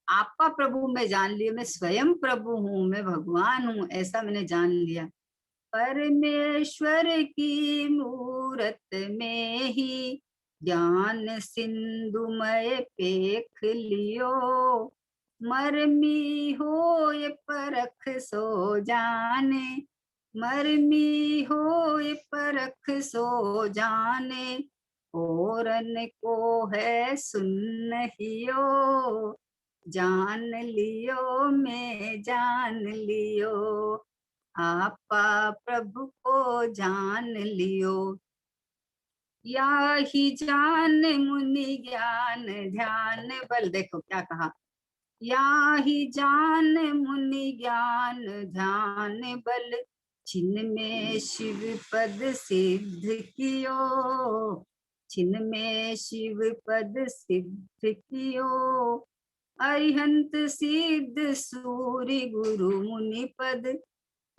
आपा प्रभु मैं जान लिया, मैं स्वयं प्रभु हूँ, मैं भगवान हूँ, ऐसा मैंने जान लिया। परमेश्वर की मूरत में ही ज्ञान सिंधुमय पेख लियो। मरमी हो ये परख सो जाने, मरमी हो ये परख सो जाने, औरन को है सुन हियो। जान लियो मैं जान लियो, आपा प्रभु को जान लियो। या ही जान मुनि ज्ञान ध्यान बल, देखो क्या कहा, या ही जान मुनि ज्ञान ध्यान बल, छिन में शिव पद सिद्ध कियो। छिन में शिव पद सिद्ध कियो। अरिहंत सिद्ध सूरि गुरु मुनि पद,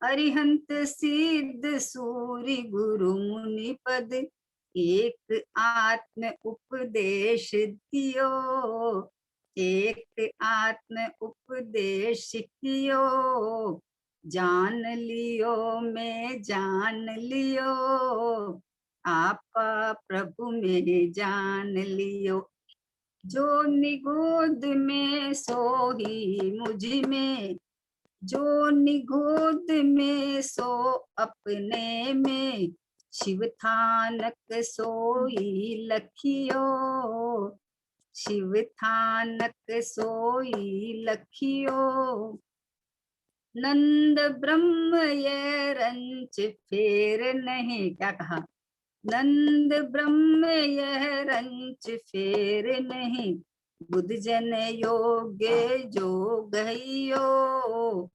अरिहंत सिद्ध सूरि गुरु मुनि पद, एक आत्म उपदेश दियो। एक आत्म उपदेश कियो। जान लियो मैं जान लियो, आपा प्रभु में जान लियो। जो निगोद में सो ही मुझ में, जो निगोद में सो अपने में, शिव थानक सोई लखियो। शिव थानक सोई लखियो। नंद ब्रह्म ये रंच फेर नहीं, क्या कहा, नंद ब्रह्म यह रंच फेर नहीं, बुद्ध जन योग्य जो गहियो।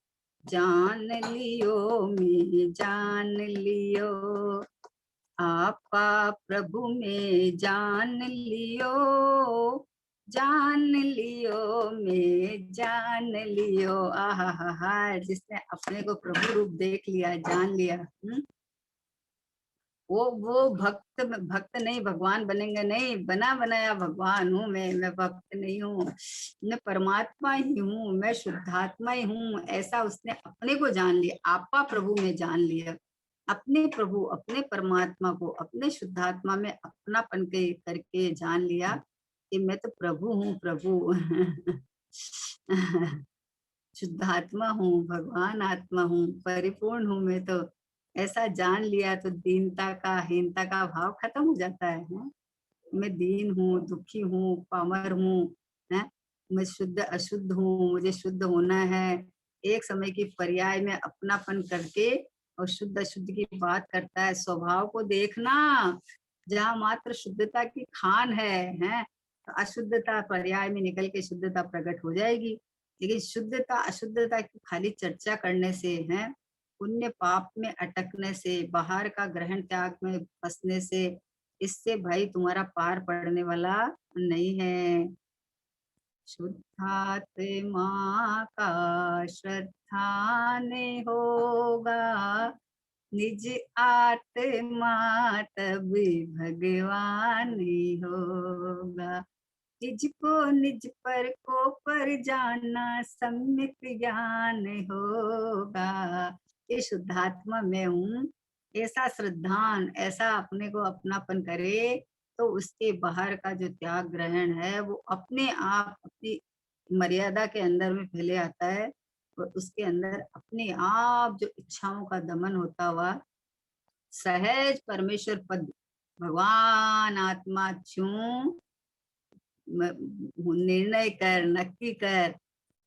जान लियो मैं जान लियो, आपा प्रभु में जान लियो। जान लियो मैं जान लियो। आहा हा हा, जिसने अपने को प्रभु रूप देख लिया, जान लिया, वो भक्त, भक्त नहीं भगवान बनेंगे, नहीं, बना बनाया भगवान हूँ मैं भक्त नहीं हूँ, मैं परमात्मा ही हूँ, मैं शुद्धात्मा ही हूँ, ऐसा उसने अपने को जान लिया। आपा प्रभु में जान लिया, अपने प्रभु अपने परमात्मा को अपने शुद्धात्मा में अपनापन के करके जान लिया कि मैं तो प्रभु हूँ, प्रभु शुद्धात्मा हूँ, भगवान आत्मा हूँ, परिपूर्ण हूँ मैं तो। ऐसा जान लिया तो दीनता का, हीनता का भाव खत्म हो जाता है? मैं दीन हूँ, दुखी हूँ, पामर हूँ, है, मैं शुद्ध अशुद्ध हूँ, मुझे शुद्ध होना है। एक समय की पर्याय में अपनापन करके और शुद्ध अशुद्ध की बात करता है। स्वभाव को देखना, जहाँ मात्र शुद्धता की खान है, तो अशुद्धता पर्याय में निकल के शुद्धता प्रकट हो जाएगी। लेकिन शुद्धता अशुद्धता की खाली चर्चा करने से, है, पुण्य पाप में अटकने से, बाहर का ग्रहण त्याग में फंसने से, इससे भाई तुम्हारा पार पड़ने वाला नहीं है। शुद्धात्मा का श्रद्धा ने होगा, निज आत्मा तब भगवान ही होगा। निज को निज पर को पर जाना, सम्यक ज्ञान होगा। ये शुद्धात्मा में हूँ, ऐसा श्रद्धान, ऐसा अपने को अपनापन करे तो उसके बाहर का जो त्याग ग्रहण है वो अपने आप अपनी मर्यादा के अंदर में फैले आता है, और उसके अंदर अपने आप जो इच्छाओं का दमन होता हुआ सहज परमेश्वर पद, भगवान आत्मा छू, निर्णय कर, नक्की कर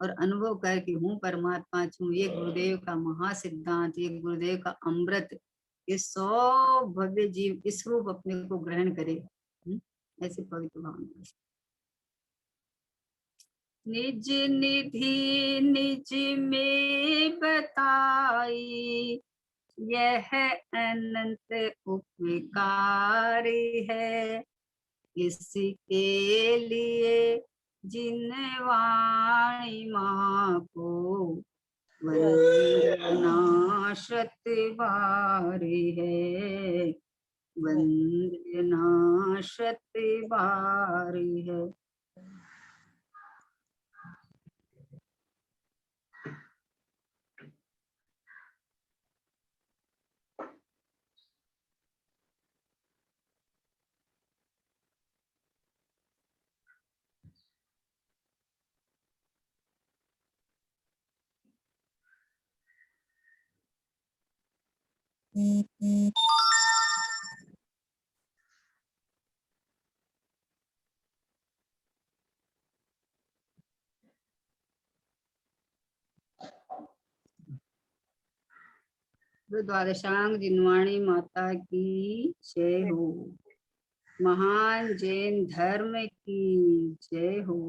और अनुभव कर कि हूँ परमात्मा छू। ये गुरुदेव का महासिद्धांत, ये गुरुदेव का अमृत, ये सौ भव्य जीव इस रूप अपने को ग्रहण करे, ऐसे पवित्र भावना। निज निधि निज में बताई, यह अनंत उपकार है। इसके लिए जिन वाणी माँ को वंदना शत बारे है, वंदना शत बारे है। द्वादशांग जिनवाणी माता की जय हो। महान जैन धर्म की जय हो।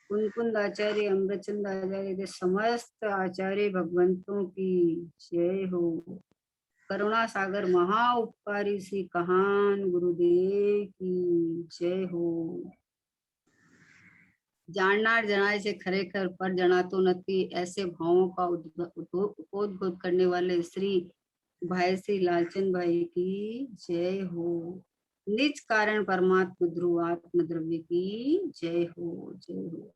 कुंकुंद आचार्य, अमृतचंद आचार्य, समस्त आचार्य भगवंतों की जय हो। करुणा सागर महा उपकारी श्री कहान गुरुदेव की जय हो। जाणनार जनाए से खरेखर पर जनातो नती, ऐसे भावों का उद्बोध करने वाले श्री भाई श्री लालचंद भाई की जय हो। निज कारण परमात्म ध्रुव आत्म द्रव्य की जय हो, जय हो।